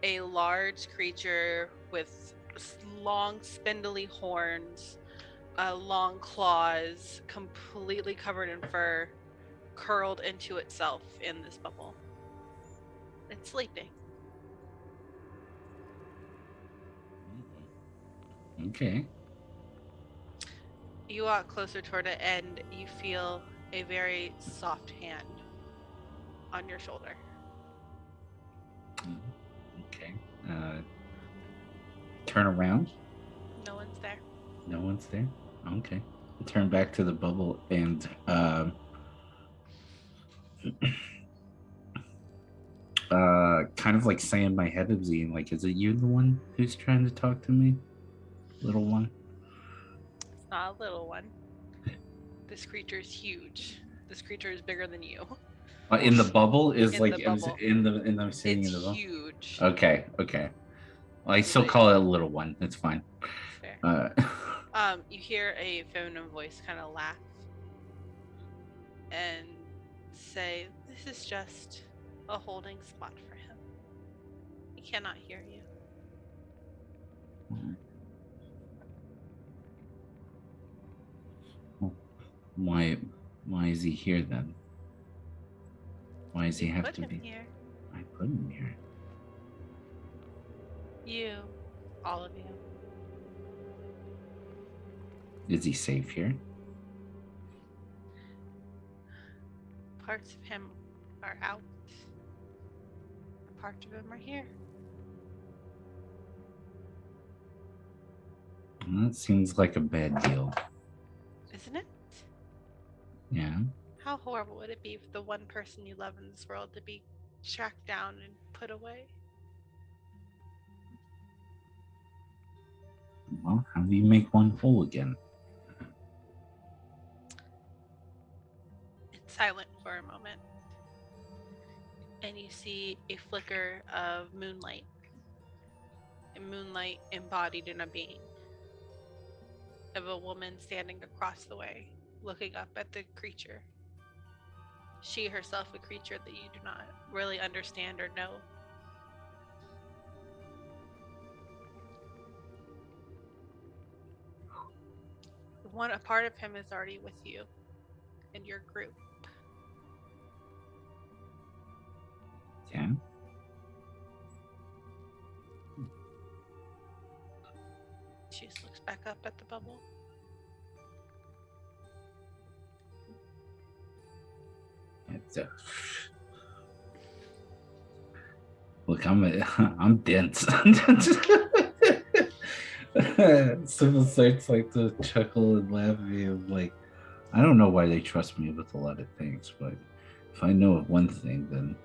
A large creature with long spindly horns, long claws, completely covered in fur, curled into itself in this bubble. It's sleeping. Okay. You walk closer toward it and you feel a very soft hand on your shoulder. Okay. Turn around. No one's there. No one's there. Okay. Turn back to the bubble and kind of like say in my head of Zine, like, is it you the one who's trying to talk to me? Little one? It's not a little one. This creature is huge. This creature is bigger than you. In the bubble is In like the bubble. I'm sitting in the It's bubble. huge. Okay. Well, I still call it a little one. It's fine. Fair. You hear a feminine voice kind of laugh and say, "This is just a holding spot for him. He cannot hear you." Why is he here then? Why does he You have put to him be? here. I put him here. You, all of you. Is he safe here? Parts of him are out. Parts of him are here. Well, that seems like a bad deal. Isn't it? Yeah. How horrible would it be for the one person you love in this world to be tracked down and put away? Well, how do you make one whole again? It's silent for a moment. And you see a flicker of moonlight. And moonlight embodied in a being. Of a woman standing across the way, looking up at the creature. She herself a creature that you do not really understand or know. A part of him is already with you in your group. Yeah. She just looks back up at the bubble. Look, I'm dense. Civil starts like to chuckle and laugh at me. I'm like, I don't know why they trust me with a lot of things, but if I know of one thing, then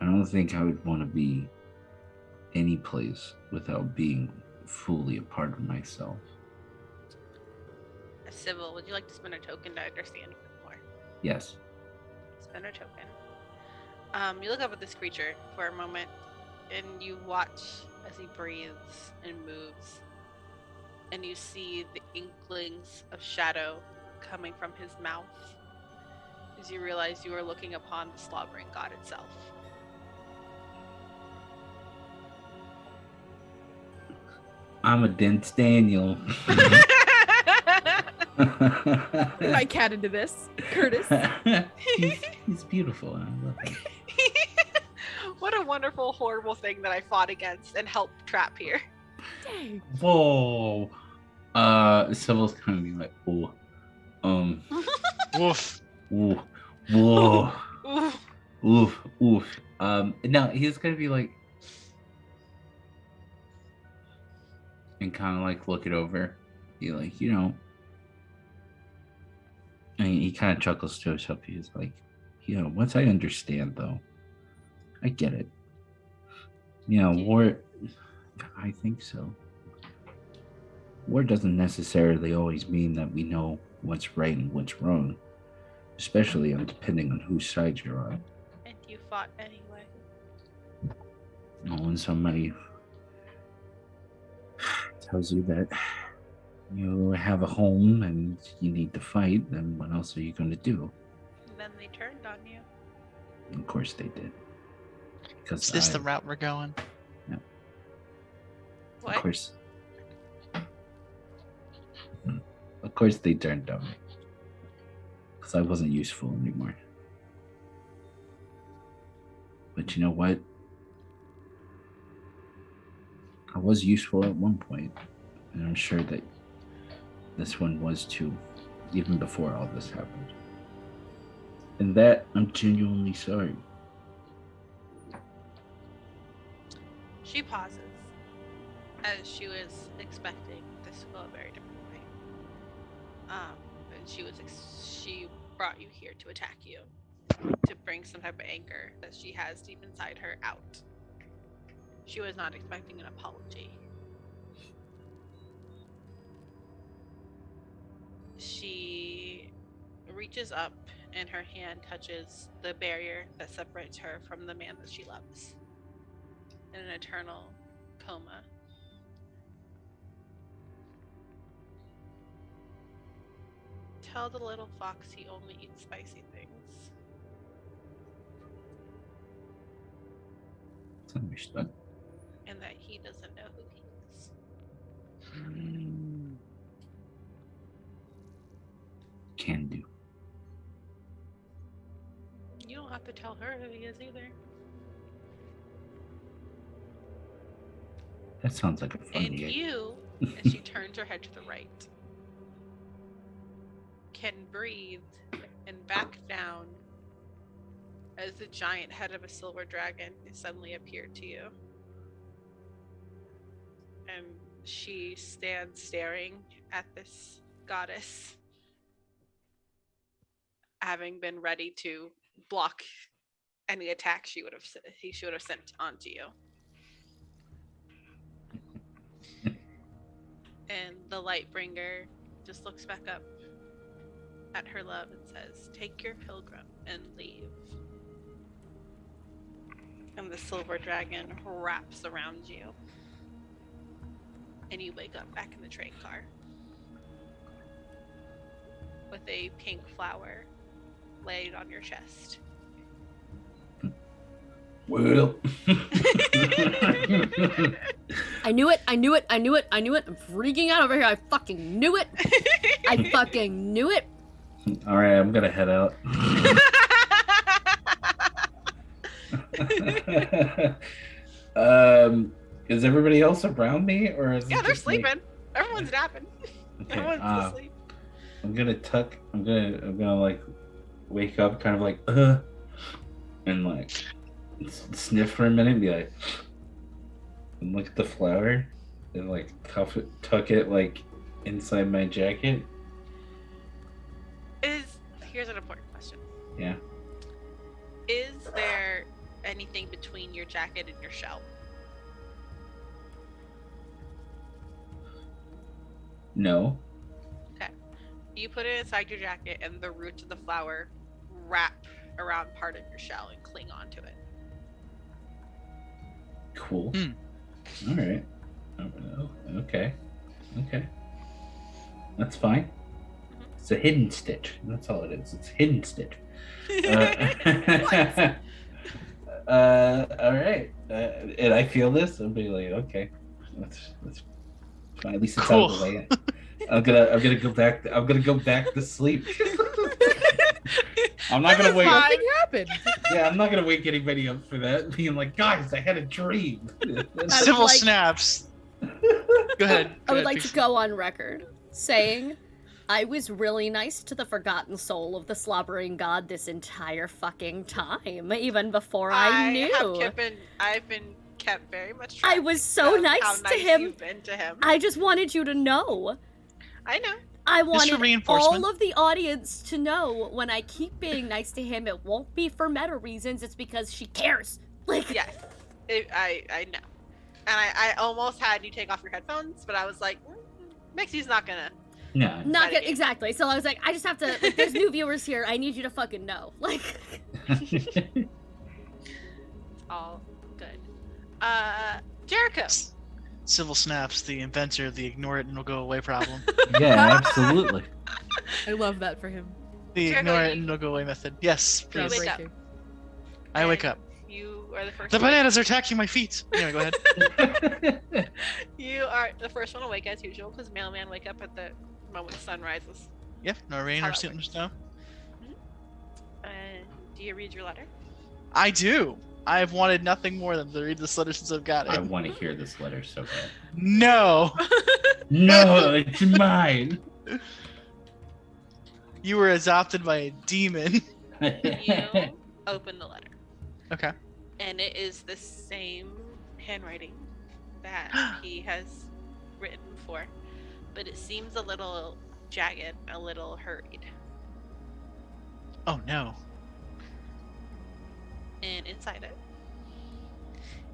I don't think I would want to be any place without being fully a part of myself. Sybil, would you like to spend a token to understand a bit more? Yes. Spend a token. You look up at this creature for a moment, and you watch as he breathes and moves, and you see the inklings of shadow coming from his mouth as you realize you are looking upon the slobbering god itself. I'm a dense Daniel. My cat into this, Curtis. he's beautiful. I love him. What a wonderful, horrible thing that I fought against and helped trap here. Dang. Whoa. Sybil's kind of being like, oh, Woof. ooh, Whoa. Ooh. Oof. Oof. Now he's gonna be like, and kind of like look it over. Be like, and he kind of chuckles to himself. He's like, once I understand though, I get it. War. I think so. War doesn't necessarily always mean that we know what's right and what's wrong, especially depending on whose side you're on. And you fought anyway. When somebody tells you that you have a home and you need to fight, then what else are you going to do? And then they turned on you. Of course they did. Is this the route we're going? Yeah. What? Of course. Of course they turned on me. Because I wasn't useful anymore. But you know what? I was useful at one point, and I'm sure that this one was too, even before all this happened. And that I'm genuinely sorry. She pauses, as she was expecting this to go a very different way. And she brought you here to attack you, to bring some type of anger that she has deep inside her out. She was not expecting an apology. She reaches up and her hand touches the barrier that separates her from the man that she loves in an eternal coma. Tell the little fox he only eats spicy things. It's understood. And that he doesn't know who he is. Can do. You don't have to tell her who he is either. That sounds like a fun And gig. you, as she turns her head to the right, can breathe and back down as the giant head of a silver dragon suddenly appeared to you. And she stands staring at this goddess, having been ready to block any attack he should have sent onto you. And the Lightbringer just looks back up at her love and says, "Take your pilgrim and leave." And the silver dragon wraps around you. And you wake up back in the train car with a pink flower laid on your chest. Well. I knew it. I'm freaking out over here. I fucking knew it. I fucking knew it. All right, I'm gonna head out. Is everybody else around me, or is Yeah, it they're just me? sleeping. Everyone's napping. Okay, Everyone's asleep. I'm gonna like wake up, kind of like and like sniff for a minute, and be like, and look at the flower, and like tuck it like inside my jacket. Here's an important question. Yeah. Is there anything between your jacket and your shell? No. Okay. You put it inside your jacket and the roots of the flower wrap around part of your shell and cling onto it. Cool. All right. Okay. That's fine. It's a hidden stitch. That's all it is. It's a hidden stitch. All right. And I feel this. I'll be like, okay, that's fine. At least it's out of the way. I'm gonna go back. I'm gonna go back to sleep. I'm not gonna wake up. Nothing happened. Yeah, I'm not gonna wake anybody up for that. Being like, guys, I had a dream. Civil like- snaps. Go ahead. I would like to go on record saying I was really nice to the forgotten soul of the slobbering god this entire fucking time, even before I knew. I've been kept very much I track was so of nice how to nice him. You've been to him. I just wanted you to know. I know. I for wanted reinforcement. all of the audience to know when I keep being nice to him, it won't be for meta reasons, it's because she cares. Like, Yes, I know. And I almost had you take off your headphones, but I was like, Mixie's not gonna. No. not good, Metagame. exactly. So I was like, I just have to, like, there's new viewers here, I need you to fucking know. Like, It's all good. Jericho. Civil Snaps, the inventor of the ignore it and it'll go away problem. Yeah, absolutely. I love that for him. The Jericho, ignore it you- and it'll go away method. Yes, You please. wake up. Groundbreaking. I wake up. You are the first. The one. bananas are attacking my feet. Anyway, go ahead. You are the first one awake as usual, because mailman wake up at the moment the sun rises. Yep, no rain How or that sleet in the works. snow. Do you read your letter? I do. I've wanted nothing more than to read this letter since I've got I it. want to hear this letter so bad. No! No, it's mine. You were adopted by a demon. You open the letter, Okay. and it is the same handwriting that he has written before, but it seems a little jagged, a little hurried. Oh no. And inside it,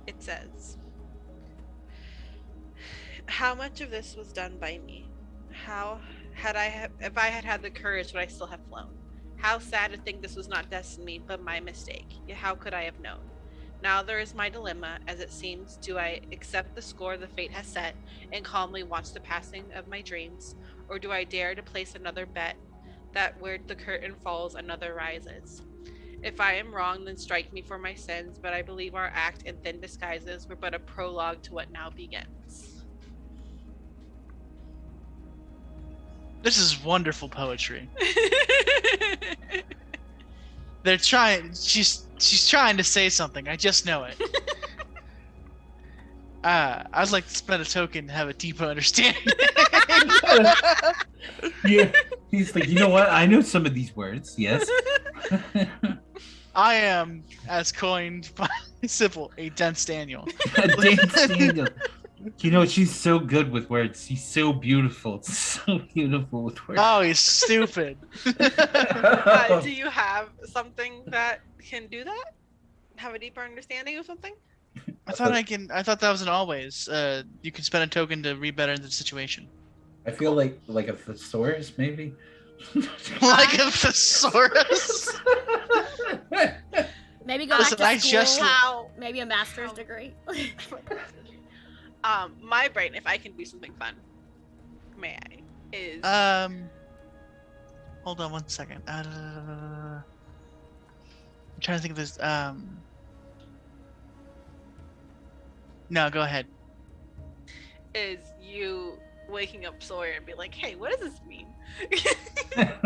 it says, "How much of this was done by me? How if I had had the courage, would I still have flown? How sad to think this was not destiny, but my mistake. Yet how could I have known? Now there is my dilemma, as it seems. Do I accept the score the fate has set and calmly watch the passing of my dreams, or do I dare to place another bet that where the curtain falls, another rises? If I am wrong, then strike me for my sins, but I believe our act in thin disguises were but a prologue to what now begins." This is wonderful poetry. They're trying. She's trying to say something. I just know it. I'd like to spend a token to have a deeper understanding. Yeah, he's like, you know what? I know some of these words. Yes. I am, as coined by Sybil, a dense Daniel. Dance Daniel. You know, she's so good with words. She's so beautiful. So beautiful with words. Oh, he's stupid. Do you have something that can do that? Have a deeper understanding of something? I thought that was an always. You can spend a token to read better the situation. I feel like a thesaurus, maybe. Like a thesaurus. maybe go Listen, back I to school, just- How? maybe a master's degree. My brain, if I can do something fun, may I? Is Hold on one second. I'm trying to think of this. No, go ahead. is you waking up Sawyer and be like, "Hey, what does this mean?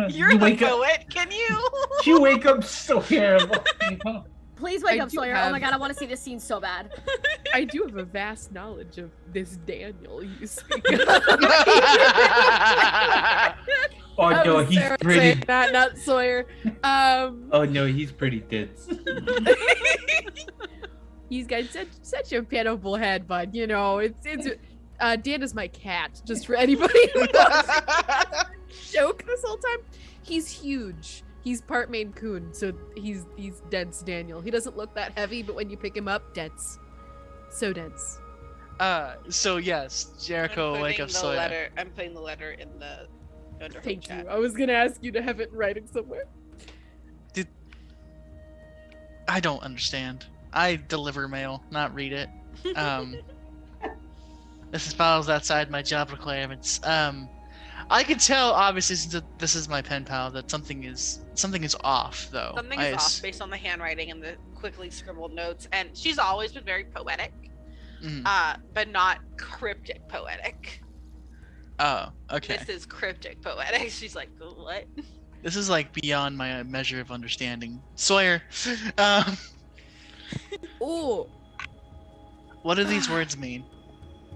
You're You the wake up. poet. Can you?" You wake up so terrible. Please wake I up, do Sawyer. Oh have- my god, I want to see this scene so bad. I do have a vast knowledge of this Daniel you speak of. Oh That no, was he's Sarah pretty. saying that, not Sawyer. Oh no, he's pretty dense. He's got such a pitiful head, bud. You know, it's Dan is my cat. Just for anybody who knows, joke this whole time. He's huge. He's part Maine Coon, so he's dense Daniel. He doesn't look that heavy, but when you pick him up, dense. So dense. So yes, Jericho will wake up Sawyer. I'm putting the letter in the Wanderhome Thank chat. you. I was gonna ask you to have it in writing somewhere. I don't understand. I deliver mail, not read it. This falls outside my job requirements. I can tell, obviously, since this is my pen pal, that something is off, though. Something is off based on the handwriting and the quickly scribbled notes. And she's always been very poetic, but not cryptic poetic. Oh, okay. This is cryptic poetic. She's like, "What?" This is like beyond my measure of understanding. Sawyer, Oh, what do these words mean?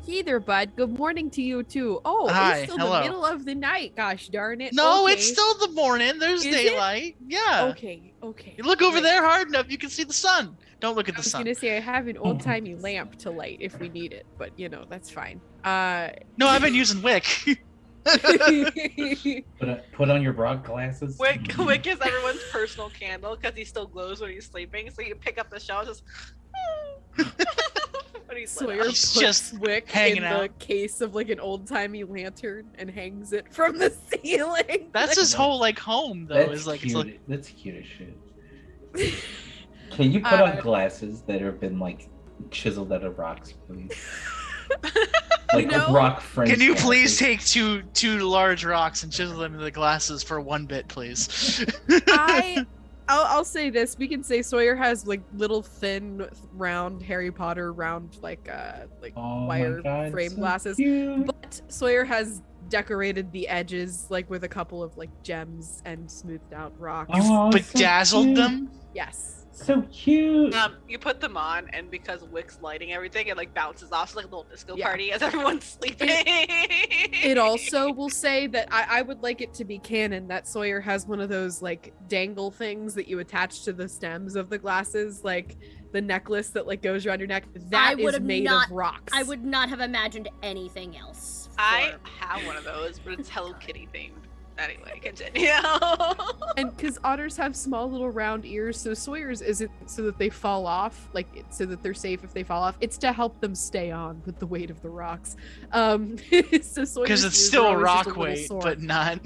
Hey there, bud. Good morning to you too. Oh, Hi, it's still hello. the middle of the night. Gosh darn it. No, Okay. it's still the morning. There's Is it? daylight. Yeah. Okay. You look over Great. there hard enough, you can see the sun. Don't look at I the was sun. gonna say I have an old-timey lamp to light if we need it, but that's fine. No, I've been using wick. Put on your rock glasses. Wick is everyone's personal candle because he still glows when he's sleeping. So you pick up the shell, just. when he's lit Sawyer up. puts just Wick hanging in the out. case of like an old-timey lantern and hangs it from the ceiling. That's his whole like home though. That's Is like cute. it's like That's cute as shit. Can you put on glasses that have been like chiseled out of rocks, please? Like rock French. Can you please glasses. take two large rocks and chisel them into the glasses for 1 bit, please? I'll say this. We can say Sawyer has like little thin, round Harry Potter Oh wire my God, frame so glasses. cute. But Sawyer has decorated the edges like with a couple of like gems and smoothed out rocks. Oh, Bedazzled so them? Yes. So cute. You put them on, and because Wick's lighting everything, it like bounces off. It's like a little disco Yeah. party as everyone's sleeping. It also will say that I would like it to be canon that Sawyer has one of those like dangle things that you attach to the stems of the glasses, like the necklace that like goes around your neck. That is made of rocks. I would not have imagined anything else. I have one of those, but it's Hello Kitty themed. Anyway, continue. And because otters have small little round ears, so Sawyer's isn't so that they fall off, like so that they're safe if they fall off. It's to help them stay on with the weight of the rocks. So Sawyer's Because it's ears still are always just rock a little weight, sore. but not.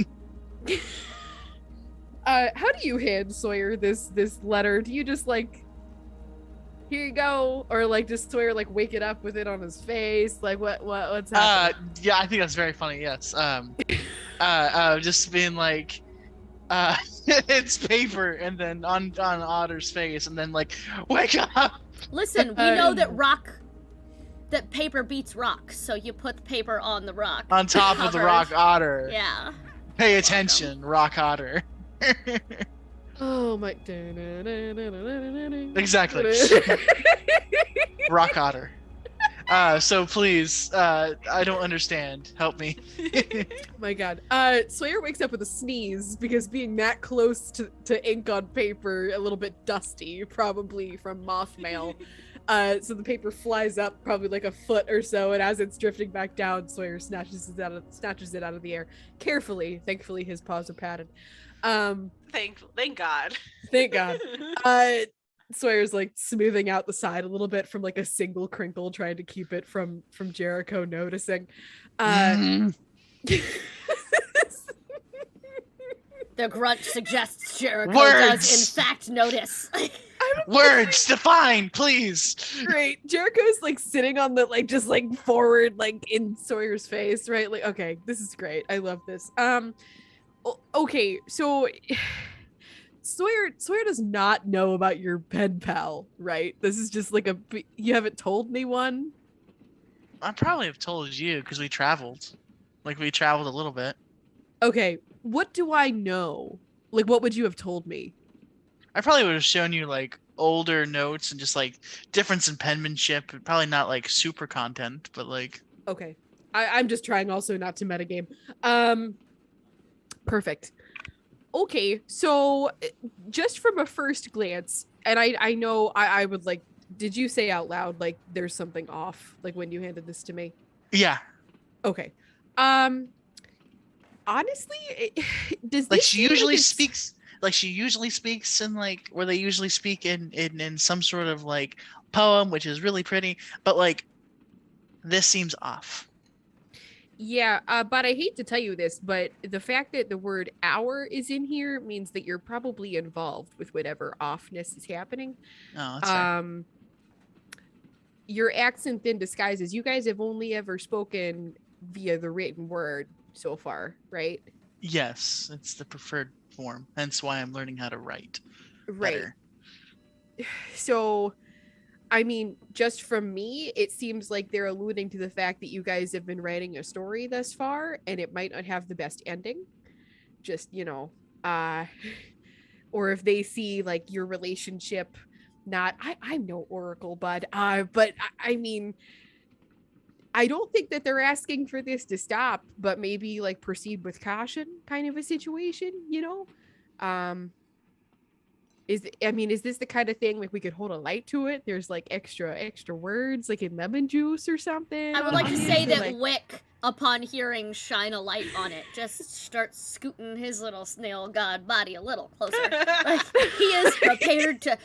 How do you hand Sawyer this letter? Do you just like, here you go, or like just Sawyer like wake it up with it on his face? Like what's happening? Yeah, I think that's very funny. Yes. Just being like, it's paper, and then on Otter's face, and then like, wake up. Listen, we know that paper beats rock, so you put the paper on the rock. On top of the rock Otter. Yeah. Pay attention, rock Otter. Oh my. Exactly. Rock Otter. So please, I don't understand. Help me. My God. Sawyer wakes up with a sneeze because being that close to ink on paper, a little bit dusty, probably from moth mail. So the paper flies up probably like a foot or so, and as it's drifting back down, Sawyer snatches it out of the air carefully. Thankfully, his paws are padded. Thank God. Thank God. Sawyer's like smoothing out the side a little bit from like a single crinkle, trying to keep it from Jericho noticing. The grunt suggests Jericho Words! does in fact notice. Words, define, please. Great. Jericho's like sitting on the like just like forward like in Sawyer's face, right? Like, okay, this is great. I love this. Okay, so Sawyer does not know about your pen pal, right? This is just like you haven't told me one. I probably have told you because we traveled. Like we traveled a little bit. Okay, what do I know? Like, what would you have told me? I probably would have shown you like older notes and just like difference in penmanship. Probably not like super content, but like. Okay, I'm just trying also not to metagame. Perfect. Okay, so just from a first glance, and I know I would like, did you say out loud like there's something off like when you handed this to me? Yeah. Okay. Honestly, does like this she seem usually it's- speaks like she usually speaks in like where they usually speak in some sort of like poem, which is really pretty, but like this seems off. Yeah, but I hate to tell you this, but the fact that the word hour is in here means that you're probably involved with whatever offness is happening. Oh, that's fair. Your accent then disguises. You guys have only ever spoken via the written word so far, right? Yes, it's the preferred form. Hence why I'm learning how to write. Right. Better. So, I mean, just from me, it seems like they're alluding to the fact that you guys have been writing a story thus far, and it might not have the best ending. Just, or if they see like your relationship not, I'm no oracle, bud. But I mean, I don't think that they're asking for this to stop, but maybe like proceed with caution kind of a situation, you know? Is this the kind of thing like we could hold a light to it? There's like extra words like in lemon juice or something. I would like to on it, say or, that like- Wick, upon hearing shine a light on it, just starts scooting his little snail god body a little closer. Like, he is prepared to...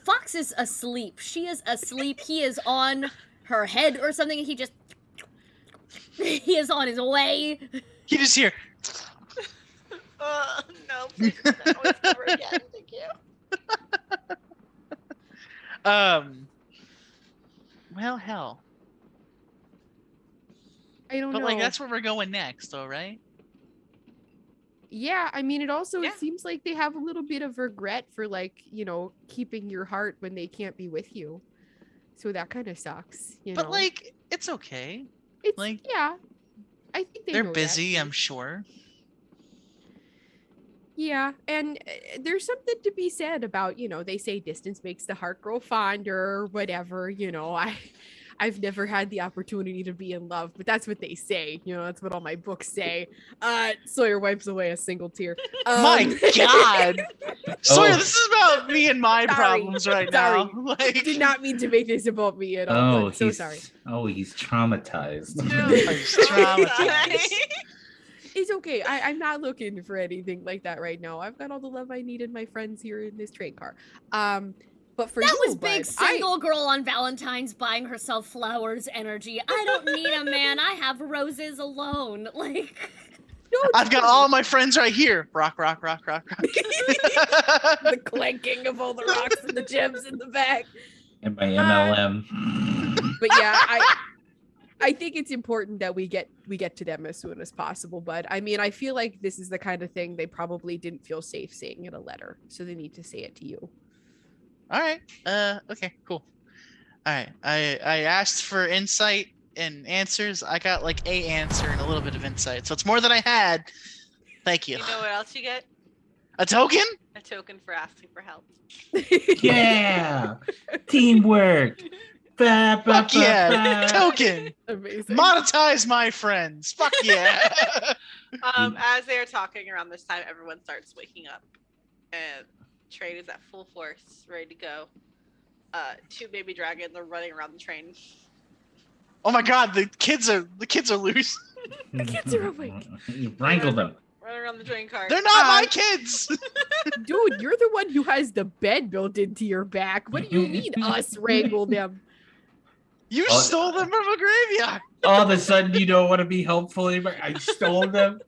Fox is asleep. She is asleep. He is on her head or something. He just... He is on his way. You just hear. No, please don't always cover again. Thank you. Well, hell. I don't But know. like that's where we're going next, though, right? Yeah, I mean, it also Yeah. it seems like they have a little bit of regret for like, you know, keeping your heart when they can't be with you. So that kind of sucks, you But know. like, it's okay. it's like, yeah. I think They're know that, busy, too. I'm sure. Yeah, and there's something to be said about, you know, they say distance makes the heart grow fonder or whatever, you know. I've never had the opportunity to be in love, but that's what they say. You know, that's what all my books say. Sawyer wipes away a single tear. My God. Sawyer, Oh. this is about me and my Sorry. problems right Sorry. now. Like, Did not mean to make this about me at all. Oh, but so sorry. he's traumatized. traumatized. It's okay. I'm not looking for anything like that right now. I've got all the love I need and my friends here in this train car. But for That you, was big bud, single girl on Valentine's buying herself flowers energy. I don't need a man. I have roses alone. Like, I've got all my friends right here. Rock, rock, rock, rock, rock. the clanking of all the rocks and the gems in the back. And my MLM. But yeah, I think it's important that we get to them as soon as possible. But I mean, I feel like this is the kind of thing they probably didn't feel safe saying in a letter, so they need to say it to you. All right. Okay, cool. All right. I asked for insight and answers. I got like a answer and a little bit of insight. So it's more than I had. Thank you. You know what else you get? A token? A token for asking for help. Yeah. Teamwork. Ba, ba, Fuck ba, yeah. ba. Token. Amazing. Monetize my friends. Fuck yeah. As they're talking around this time, everyone starts waking up, and train is at full force, ready to go. Two baby dragons are running around the train. Oh my God, the kids are loose. The kids are awake. You wrangled them. Running around the train car. They're not my kids. Dude, you're the one who has the bed built into your back. What do you mean us wrangle them? You Oh, stole them from a graveyard. All of a sudden, you don't want to be helpful anymore. I stole them.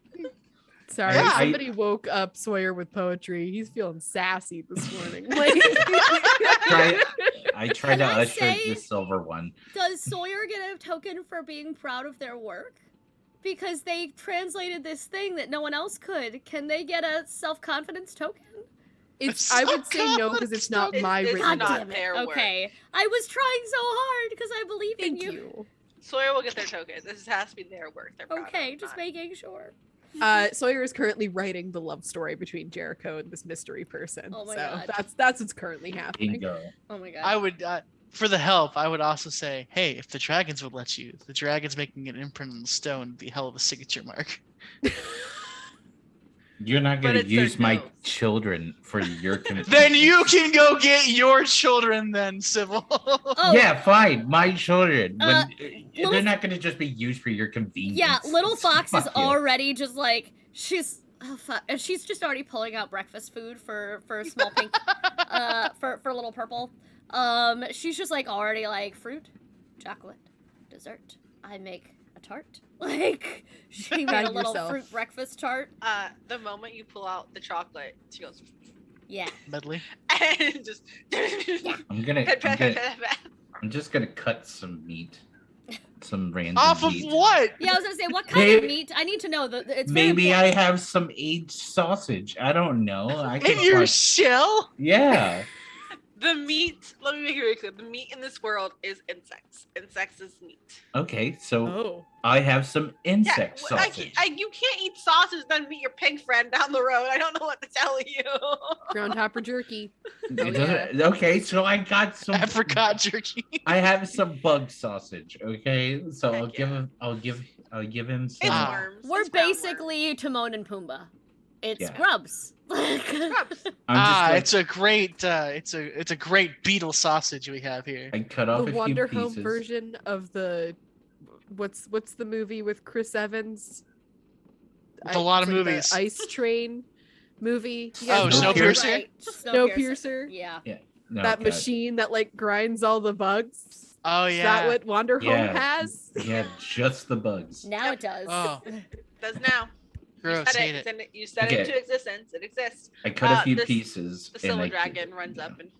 Sorry, Yeah. somebody woke up Sawyer with poetry. He's feeling sassy this morning. Like, I tried to Can I usher say- the silver one. does Sawyer get a token for being proud of their work? Because they translated this thing that no one else could. Can they get a self-confidence token? I would say no because it's not my It's written not book. damn it. their work. Okay. I was trying so hard because I believe Thank in you. Sawyer will get their token. This has to be their work. They're proud Okay, of, just not- making sure. Sawyer is currently writing the love story between Jericho and this mystery person. Oh my so God. that's what's currently happening. Bingo. Oh my god. I would, for the help, I would also say, hey, if the dragons would let you, the dragons making an imprint on the stone would be a hell of a signature mark. You're not But going to it's their use my nose. children for your convenience. Then you can go get your children then, Sybil. Oh, Yeah, fine. My children. Uh, They're little- not going to just be used for your convenience. yeah, little Fox is Fuck you. already just like, she's, oh fuck, and she's just already pulling out breakfast food for small pink, for little purple. She's just like already like fruit, chocolate, dessert. I make a tart. Like, she made a Proud little yourself. fruit breakfast tart. The moment you pull out the chocolate, she goes Yeah. Medley. and just. I'm just gonna cut some meat. Some random Off of meat. what? Yeah, I was gonna say, what kind of Maybe- meat? I need to know. It's very Maybe I important. have some aged sausage. I don't know. I In can your find- shell? Yeah. The meat, let me make it very clear. The meat in this world is insects. Insects is meat. Okay, so Oh. I have some insect Yeah, sausage. you can't eat sausage then meet your pig friend down the road. I don't know what to tell you. Groundhopper jerky. It doesn't- Okay, so I got some Apricot jerky. I have some bug sausage. Okay, so Heck I'll give him. I'll give him some. It's Ah. worms. We're It's ground basically Timon and Pumbaa. It's Yeah. grubs. worms. Scrubs. I'm It's a great it's a great beetle sausage we have here. I cut off The a few Wanderhome pieces. version of the what's the movie with Chris Evans? With a lot of it's like the movies. Ice Train movie. You Oh, guys know Snowpiercer? Right. Snowpiercer? Yeah. No, that God. machine that like grinds all the bugs. Oh Is yeah. that what Wanderhome Yeah. has? Yeah, just the bugs. Now Yep. it does. Oh, Does now. gross. You said Hate it. it. You said Okay. it into existence. It exists. I cut a few this- pieces. The and silver I- dragon runs up and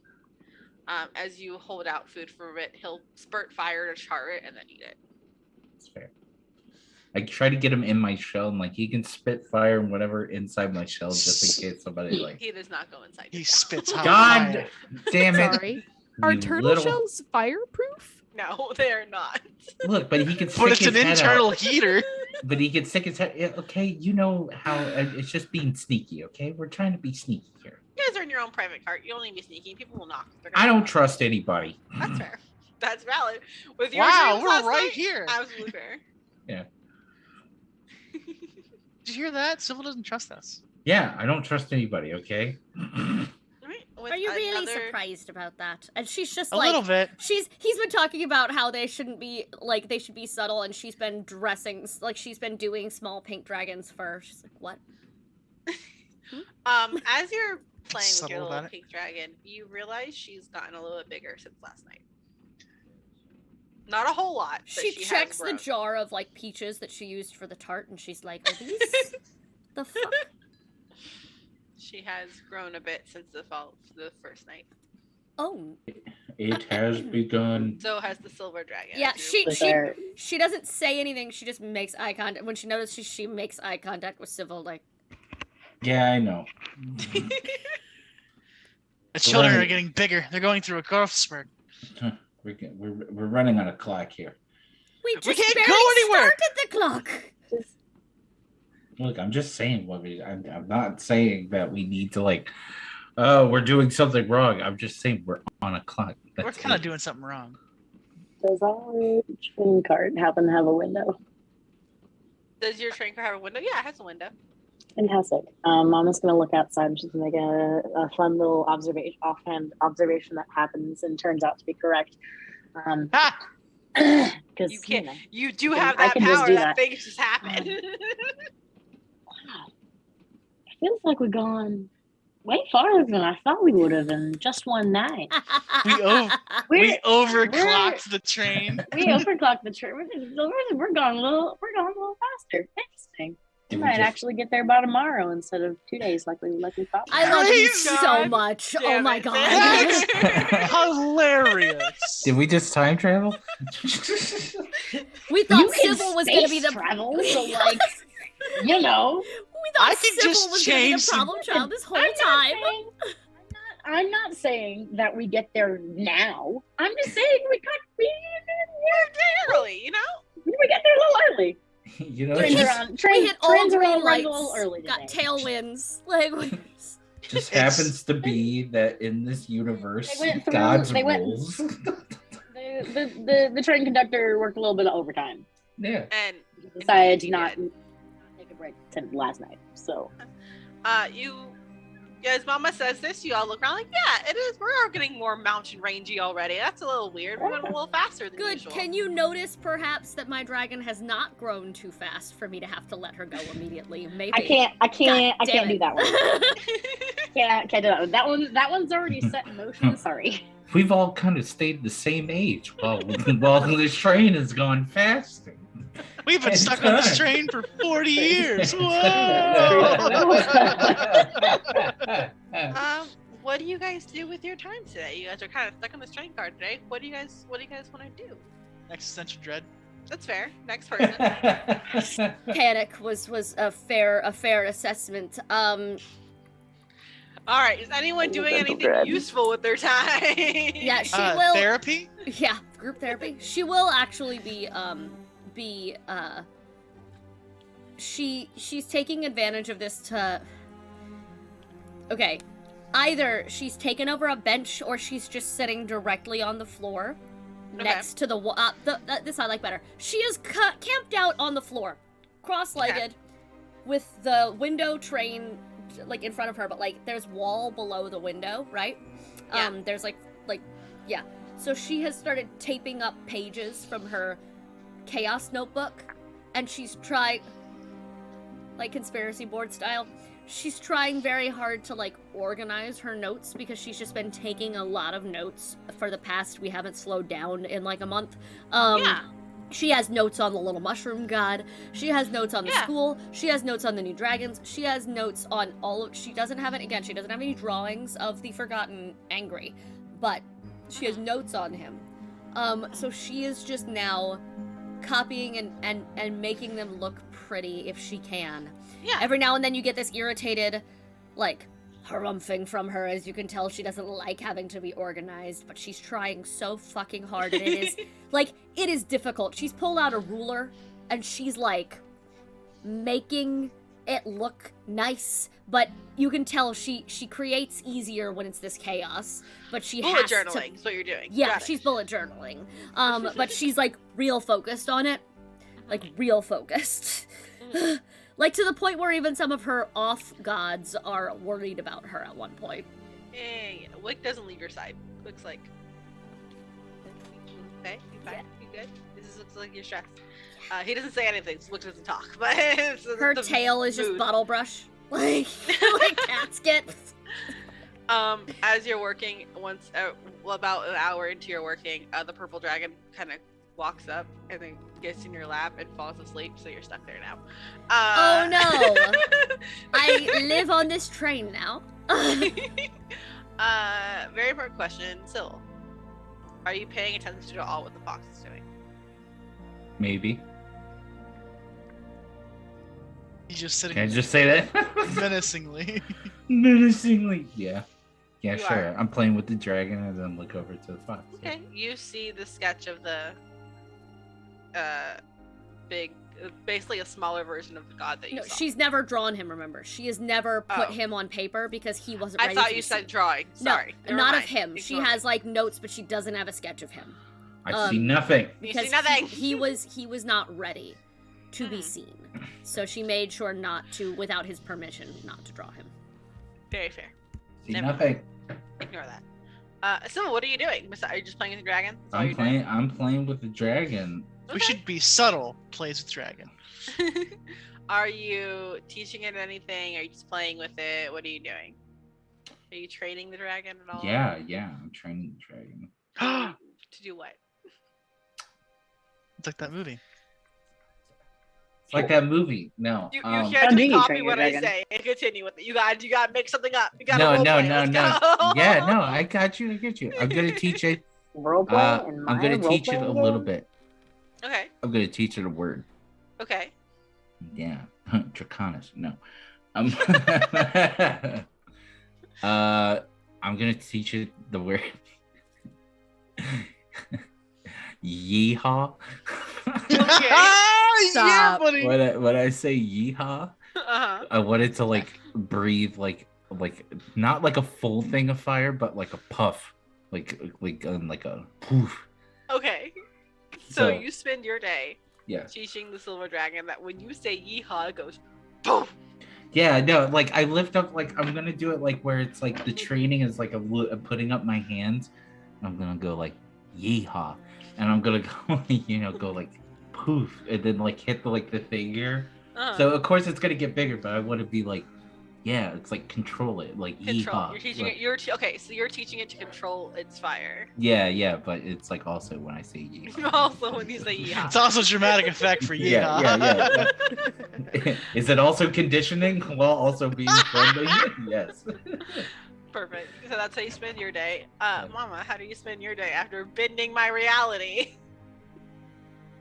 as you hold out food for it, he'll spurt fire to char it and then eat it. It's fair. I try to get him in my shell, and like he can spit fire and whatever inside my shell, just in case somebody like. He does not go inside. He your shell. spits hot God fire. damn it! Sorry. Are you turtle little- shells fireproof? No, they are not. Look, but he can stick But it's his an head internal out. heater. But he can stick his head. Yeah, okay, you know how it's just being sneaky. Okay, we're trying to be sneaky here. You guys are in your own private cart. You don't need to be sneaky. People will knock. They're I gonna don't knock. trust anybody. That's fair. That's valid. With your Wow, dreams we're last right night, here. Absolutely fair. Did you hear that? Civil doesn't trust us. Yeah, I don't trust anybody. Okay. Right, with Are you really another- surprised about that? And she's just A like little bit. he's been talking about how they shouldn't be like they should be subtle, and she's been dressing like she's been doing small pink dragons fur. She's like, what? As you're playing with your Subtle little about it. pink dragon, you realize she's gotten a little bit bigger since last night. Not a whole lot. But She she checks has the grown. jar of like peaches that she used for the tart, and she's like, are these the fuck? She has grown a bit since the first night. Oh, It has begun. So has the silver dragon. yeah. as you- She doesn't say anything. She just makes eye contact. When she notices, she makes eye contact with Civil, like, Yeah, I know. The children are Right. getting bigger. They're going through a growth spurt. We're running on a clock here. we just can't go barely anywhere. started the clock. Look, I'm just saying what I'm not saying that we need to like. Oh, we're doing something wrong. I'm just saying we're on a clock. We're That's kind of it. doing something wrong. Does our train cart happen to have a window? Does your train car have a window? Yeah, it has a window. Fantastic. I'm just gonna look outside and just make a fun little offhand observation that happens and turns out to be correct. Ha! Because You can't. know, You do I can- have I that can just power. do That that. things just happen. it feels like we've gone way farther than I thought we would have in just one night. We overclocked the train. We overclocked the train. We're going a little faster. Interesting. We Did we might just- actually get there by tomorrow instead of 2 days like we thought. I love you Please, so God much. Oh damn my it, god. Zach. Hilarious. Did we just time travel? We You thought can Civil was gonna be space the travel, so like, you know. We thought I can Civil just was gonna be the change some- problem child this whole I'm not time. saying- I'm not saying that we get there now. I'm just saying we Early, you know. we get there a little early. You know, Trains it are just, on. We Trains hit all are green on lights. a little early Got today. tailwinds. Like, just happens to be that in this universe, They went through- God's they went- rules. The train conductor worked a little bit of overtime. Yeah. And He decided to Indeed, not take a break since last night. So as Mama says this, you all look around like, yeah, it is. We are getting more mountain rangey already. That's a little weird. We're going a little faster than good. usual. Can you notice perhaps that my dragon has not grown too fast for me to have to let her go immediately? Maybe. I can't God damn do it. that one. Can't do that one. That one's already set in motion. Sorry. We've all kind of stayed the same age while this train has gone faster. We've been stuck on this train for 40 years. Whoa! What do you guys do with your time today? You guys are kind of stuck on this train car today. What do you guys want to do? Existential dread. That's fair. Next person. Panic was a fair assessment. All right. Is anyone Oh, doing dental anything grad. useful with their time? Yeah, she will. Therapy? Yeah, group therapy. She will actually she's taking advantage of this to. Okay, either she's taken over a bench or she's just sitting directly on the floor next to the wall. This I like better. She is camped out on the floor, cross-legged, with the window train like in front of her, but like there's wall below the window, right? Yeah. There's like yeah. So she has started taping up pages from her chaos notebook, and she's trying, like conspiracy board style, she's trying very hard to like organize her notes because she's just been taking a lot of notes for the past, we haven't slowed down in like a month. Yeah. She has notes on the little mushroom god. She has notes on the school. She has notes on the new dragons. She has notes on all of, she doesn't have any drawings of the forgotten angry, but she has notes on him. So she is just now copying and making them look pretty if she can. Yeah. Every now and then you get this irritated, like, harumphing from her, as you can tell she doesn't like having to be organized, but she's trying so fucking hard, and it is, like, it is difficult. She's pulled out a ruler, and she's, like, making it look nice, but you can tell she creates easier when it's this chaos, but she bullet has journaling to... is what you're doing. Yeah, Got it. she's bullet journaling. But she's, like, real focused on it. Like, real focused. Like, to the point where even some of her off-gods are worried about her at one point. Hey, Wick doesn't leave your side. Wick's like, okay, you fine? You good? This looks like you're stressed. He doesn't say anything, so Wick doesn't talk, but her tail is just mood. bottle brush. Like cats get. As you're working, about an hour into your working, the purple dragon kind of walks up and then gets in your lap and falls asleep, so you're stuck there now. Oh no! I live on this train now. Very important question, Syl. Are you paying attention to all what the fox is doing? Maybe. He's just sitting Can I just say that? menacingly. Menacingly. Yeah. Yeah, You sure. are. I'm playing with the dragon and then look over to the fox. yeah. Okay, you see the sketch of the basically a smaller version of the god that you No, saw. she's never drawn him. Remember, she has never put Oh. him on paper because he wasn't I ready. thought to you be said seen. drawing. Sorry. No, Never not mind. of him. She Ignore has like notes, but she doesn't have a sketch of him. I see nothing. You Because see nothing. He was not ready to be Mhm. seen, so she made sure not to, without his permission, not to draw him. Very fair. See Never nothing. Ignore that. So what are you doing? Are you just playing with the dragon? That's all I'm you're playing. I'm playing with the dragon. We should be subtle. Plays with dragon. doing? Are you teaching it anything? Are you just playing with it? What are you doing? Are you training the dragon at all? Yeah, I'm training the dragon. To do what? It's like that movie. It's like that movie. No. You How can't do just you copy train your what I dragon? say and continue with it. You got to make something up. You got to No. Let's go. Yeah, no. I got you. I'm gonna teach it. Roleplay in my I'm gonna teach it a role-playing little game? bit. Okay. I'm gonna teach it a word. Okay. Yeah, Draconis. No. I'm gonna teach it the word. Yeehaw. Yeah, Stop. buddy. When I say yeehaw, Uh-huh. I wanted to like breathe like not like a full thing of fire, but like a puff, like a poof. Okay. So- So you spend your day Yeah. teaching the silver dragon that when you say yeehaw, it goes boom. Yeah, no, like I lift up, like I'm gonna do it like where it's like the training is like putting up my hands. I'm gonna go like yeehaw, and I'm gonna go go like poof, and then like hit the finger. Uh-huh. So of course it's gonna get bigger, but I want to be like, yeah, it's like control it, like Control. yeehaw. You're teaching like, it. Okay, so you're teaching it to control its fire. Yeah, but it's like also when I say yeehaw. Also, when you say It's yeehaw. also dramatic effect for you. Yeah. Is it also conditioning while also being friendly? Yes. Perfect. So that's how you spend your day. Mama, how do you spend your day after bending my reality?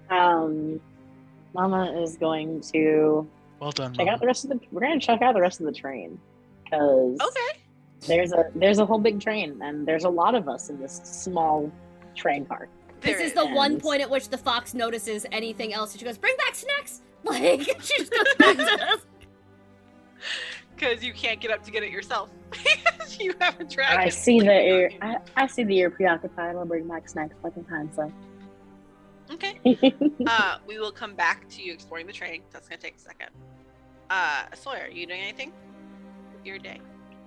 Mama is going to Well done. check Mom. out the rest of the. We're gonna check out the rest of the train, because Okay. there's a whole big train, and there's a lot of us in this small train car. This is the one point at which the fox notices anything else, and she goes, "Bring back snacks!" Like, she just goes back to us. Because you can't get up to get it yourself. You have a dragon. I see that you're preoccupied. I'll bring back snacks fucking time, so. Okay. We will come back to you exploring the train. That's gonna take a second. Sawyer, are you doing anything with your day?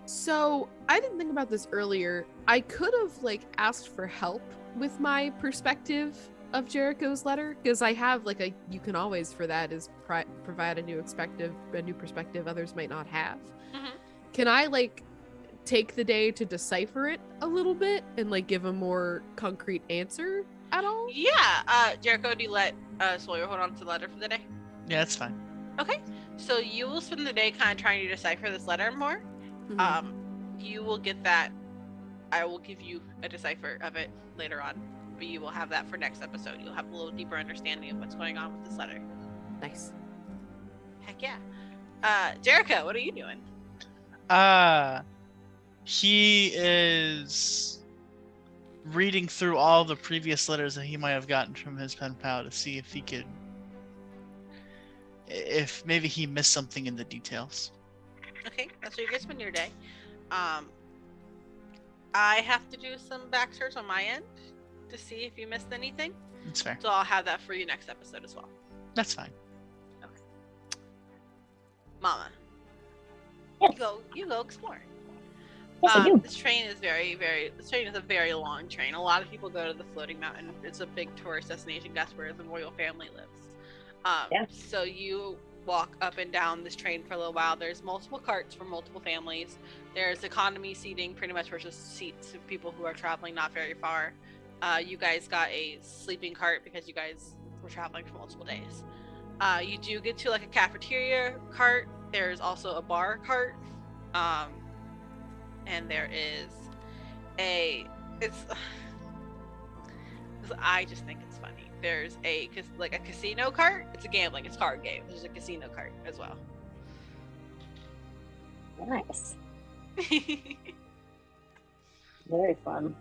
So I didn't think about this earlier. I could have asked for help with my perspective of Jericho's letter, because I have you can always for that is provide a new perspective others might not have. Mm-hmm. Can I take the day to decipher it a little bit and give a more concrete answer at all? Yeah. Jericho, do you let Sawyer hold on to the letter for the day? Yeah, that's fine. Okay. So you will spend the day kind of trying to decipher this letter more. Mhm. You will get that. I will give you a decipher of it later on, but you will have that for next episode. You'll have a little deeper understanding of what's going on with this letter. Nice. Heck yeah. Jericho, what are you doing? He is reading through all the previous letters that he might have gotten from his pen pal to see if he could, if maybe he missed something in the details. Okay, that's what you guys spend your day. I have to do some back search on my end to see if you missed anything. That's fair. So I'll have that for you next episode as well. That's fine. Mama. Yes. You go explore. Yes, I do. This train is a very long train. A lot of people go to the floating mountain. It's a big tourist destination. That's where the royal family lives. Yeah. So you walk up and down this train for a little while. There's multiple carts for multiple families. There's economy seating, pretty much versus seats of people who are traveling not very far. You guys got a sleeping cart because you guys were traveling for multiple days. You do get to a cafeteria cart. There's also a bar cart. And there is I just think it's funny. There's a casino cart. It's a gambling, it's card game. There's a casino cart as well. Nice. Very fun.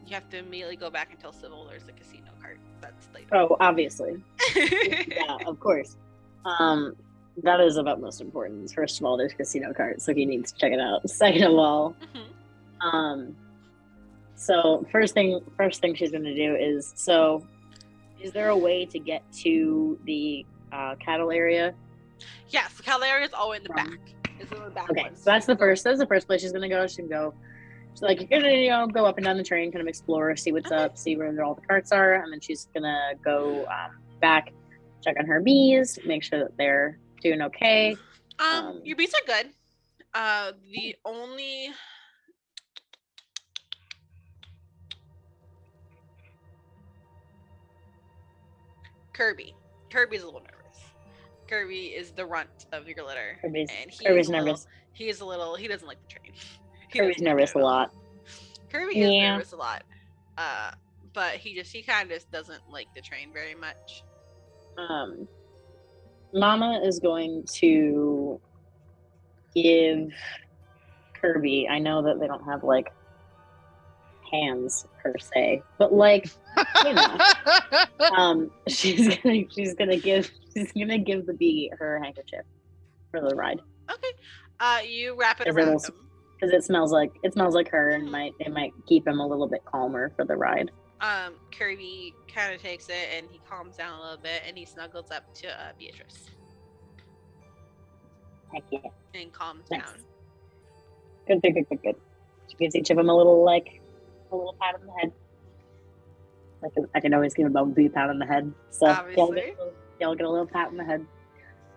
You have to immediately go back and tell Sybil there's a casino cart. That's later. Oh, obviously. Yeah, of course. That is of utmost importance. First of all, there's casino carts, so he needs to check it out. Second of all, so first thing she's gonna do is there a way to get to the cattle area? Yes, the cattle area is all in the back. It's in the back. Okay, so that's the first place she's gonna go. She can go. So you're gonna go up and down the train, kind of explore, see what's up, see where all the carts are, and then she's gonna go back, check on her bees, make sure that they're doing okay. Your bees are good. The only Kirby's a little nervous. Kirby is the runt of your litter. Kirby's nervous. He doesn't like the train. Kirby's nervous a lot. Kirby is nervous a lot. But he kind of doesn't like the train very much. Mama is going to give Kirby, I know that they don't have hands per se, but she's gonna give the bee her handkerchief for the ride. Okay. You wrap it around him. Because it smells like her, and it might keep him a little bit calmer for the ride. Kirby kind of takes it and he calms down a little bit and he snuggles up to Beatrice. Heck yeah. And calms Nice. down. Good. She gives each of them a little pat on the head. I can always give a bee pat on the head. So y'all get a little pat on the head.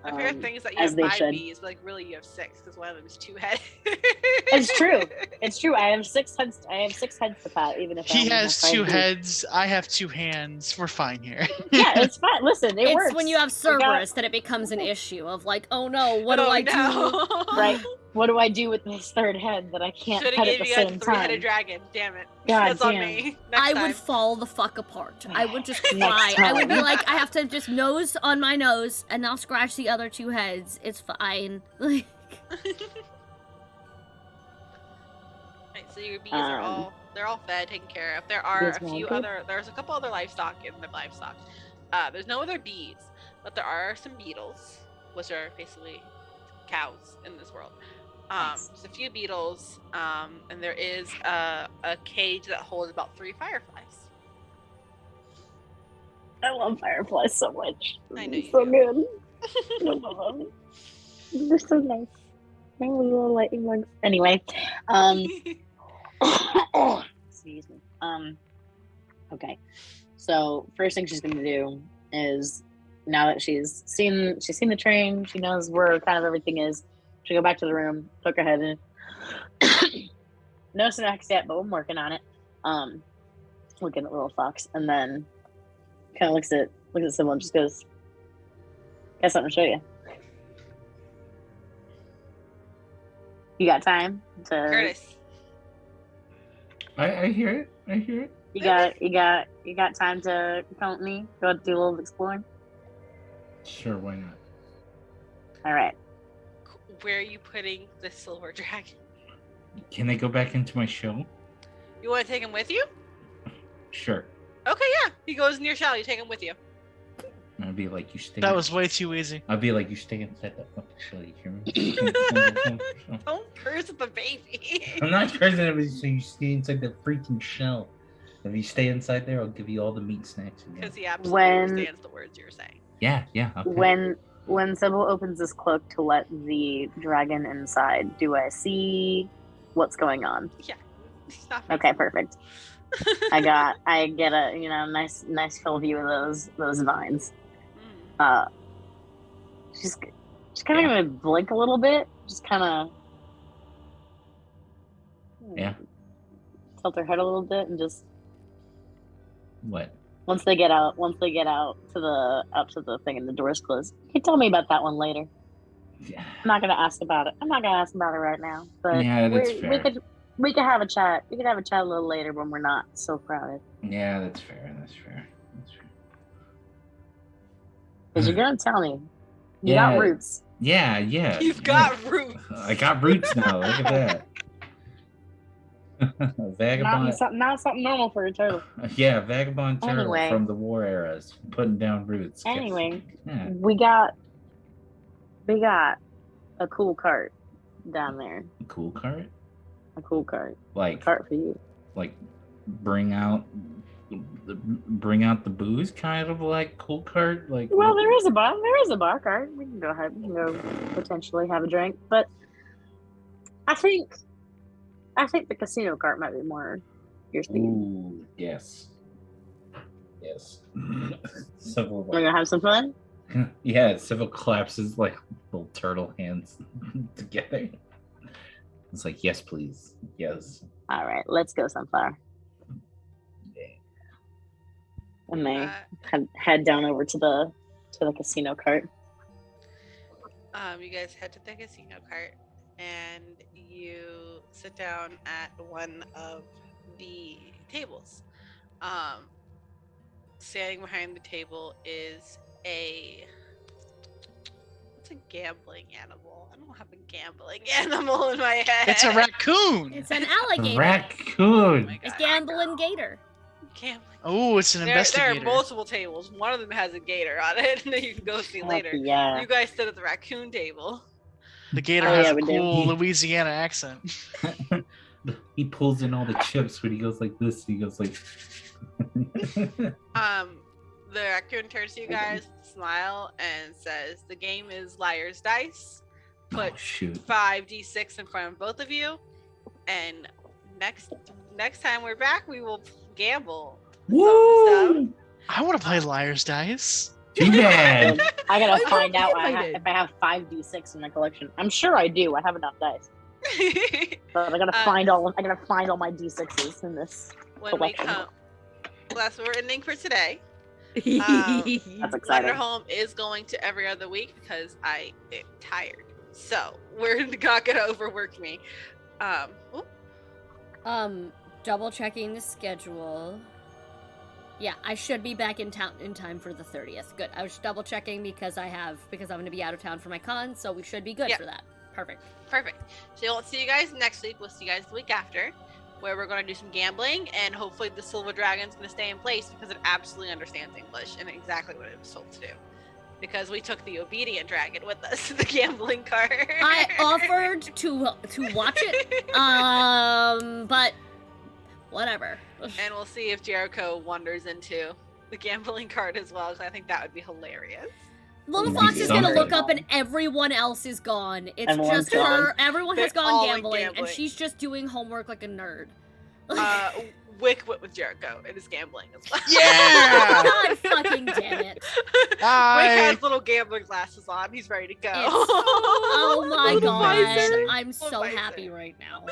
My favorite thing is that you as have they 5 should. bees, but really you have 6 because one of them is 2 heads. It's true. I have 6 heads. To pat, even if He I has only 2 have 5 bees. heads. I have 2 hands. We're fine here. Yeah, it's fine. Listen, It's when you have Cerberus that it becomes an issue of oh no, what do I do? Right. What do I do with this third head that I can't Should have pet at gave the you guys same a 3-headed time? dragon. Damn it. God That's on damn. me. Next I time. would fall the fuck apart. I would just Next cry. I would be time. like, I have to just nose on my nose, and I'll scratch the other 2 heads. It's fine. Like, Right, so your bees are they're all fed, taken care of. There are bees a are few good. there's a couple other livestock in the livestock. There's no other bees, but there are some beetles, which are basically cows in this world. Nice. There's a few beetles, and there is a cage that holds about 3 fireflies. I love fireflies so much. I know They're you so do. good. I love them. They're so nice. My little lightning bugs. Anyway, excuse me. Okay. So first thing she's gonna do is, now that she's seen the train, she knows where kind of everything is. She'll go back to the room, poke her head in. No snacks yet, but I'm working on it. Looking at little fox, and then kind of looks at someone and just goes, got something to show you. You got time to Curtis. I hear it. I hear it. you got time to come with me? Go do a little exploring? Sure, why not? Alright. Where are you putting the silver dragon? Can I go back into my show? You want to take him with you? Sure. Okay, yeah. He goes in your shell. You take him with you. I'd be like, you stay. That was way too easy. I'd be like, you stay inside that fucking shell. You hear me? Don't curse at the baby. I'm not cursing at you, so you stay inside the freaking shell. If you stay inside there, I'll give you all the meat snacks. Because he absolutely understands the words you're saying. Yeah. Okay. When Sybil opens this cloak to let the dragon inside, do I see what's going on? Yeah. Stop Okay, perfect. I get a nice full view of those vines. She's kind of gonna blink a little bit, just kind of tilt her head a little bit, and just What? once they get out to the thing and the door's closed. You can tell me about that one later. Yeah. I'm not gonna ask about it. I'm not gonna ask about it right now. But Yeah, that's fair. we could have a chat. We could have a chat a little later when we're not so crowded. Yeah, that's fair. That's fair. Because you're gonna tell me you Yeah. got roots. Yeah. You've got roots. I got roots now. Look at that. Vagabond. Not something normal for a turtle. Yeah, vagabond turtle Anyway. from the war eras, putting down roots. Anyway, Yeah. we got a cool cart down there. A cool cart. A cool cart. Like Cart for you. like bring out the booze, kind of like cool cart. Like Well, there is a bar cart. We can go ahead. We can go potentially have a drink, but I think the casino cart might be more your speed. Ooh, yes. Civil, We're gonna have some fun. yeah, Civil collapses like little turtle hands together. It's like, yes, please, yes. All right, let's go, Sunflower. And they head down over to the casino cart. You guys head to the casino cart and you sit down at one of the tables. Standing behind the table is it's a gambling animal. I don't have a gambling animal in my head. It's a raccoon. it's an alligator. Raccoon. Oh my It's God. gambling gator. Gambling. Oh, it's an There investigator. are multiple tables. One of them has a gator on it that you can go see later. Yeah. You guys sit at the raccoon table. The gator Oh, has yeah, a we do. cool Louisiana accent. He pulls in all the chips when he goes like this. He goes like. The raccoon turns to you guys, smile, and says, "The game is Liar's Dice. Put Oh, shoot. 5d6 in front of both of you, and next time we're back, we will gamble." Woo! I want to play Liar's Dice. Too bad. I gotta I find out invited. if I have 5d6 in my collection. I'm sure I do. I have enough dice, but I gotta find all my d6s in this. When we Collection. come, well, that's what we're ending for today. That's exciting. Wanderhome is going to every other week because I am tired. So we're not gonna overwork me. Ooh, Double checking the schedule. Yeah, I should be back in town in time for the 30th. Good. I was just double checking because I'm gonna be out of town for my con, so we should be good for that. Perfect. Perfect. So we won't see you guys next week. We'll see you guys the week after, where we're going to do some gambling, and hopefully the Silver Dragon's going to stay in place because it absolutely understands English and exactly what it was told to do. Because we took the obedient dragon with us, the gambling card. I offered to watch it, but whatever. And we'll see if Jericho wanders into the gambling card as well, because I think that would be hilarious. Little Fox is gonna look up and everyone else is gone. It's Everyone's just her. gone. Everyone has They're gone all in gambling, and gambling. she's just doing homework like a nerd. Wick with Jericho. It is gambling as well. Yeah! God fucking damn it. Wick has little gambling glasses on. He's ready to go. Oh my Little god. visor. I'm so visor. happy right now.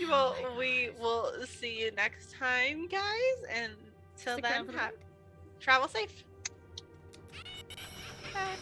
Well, we will see you next time, guys. And till Stick around then, for the week. travel safe. Bye.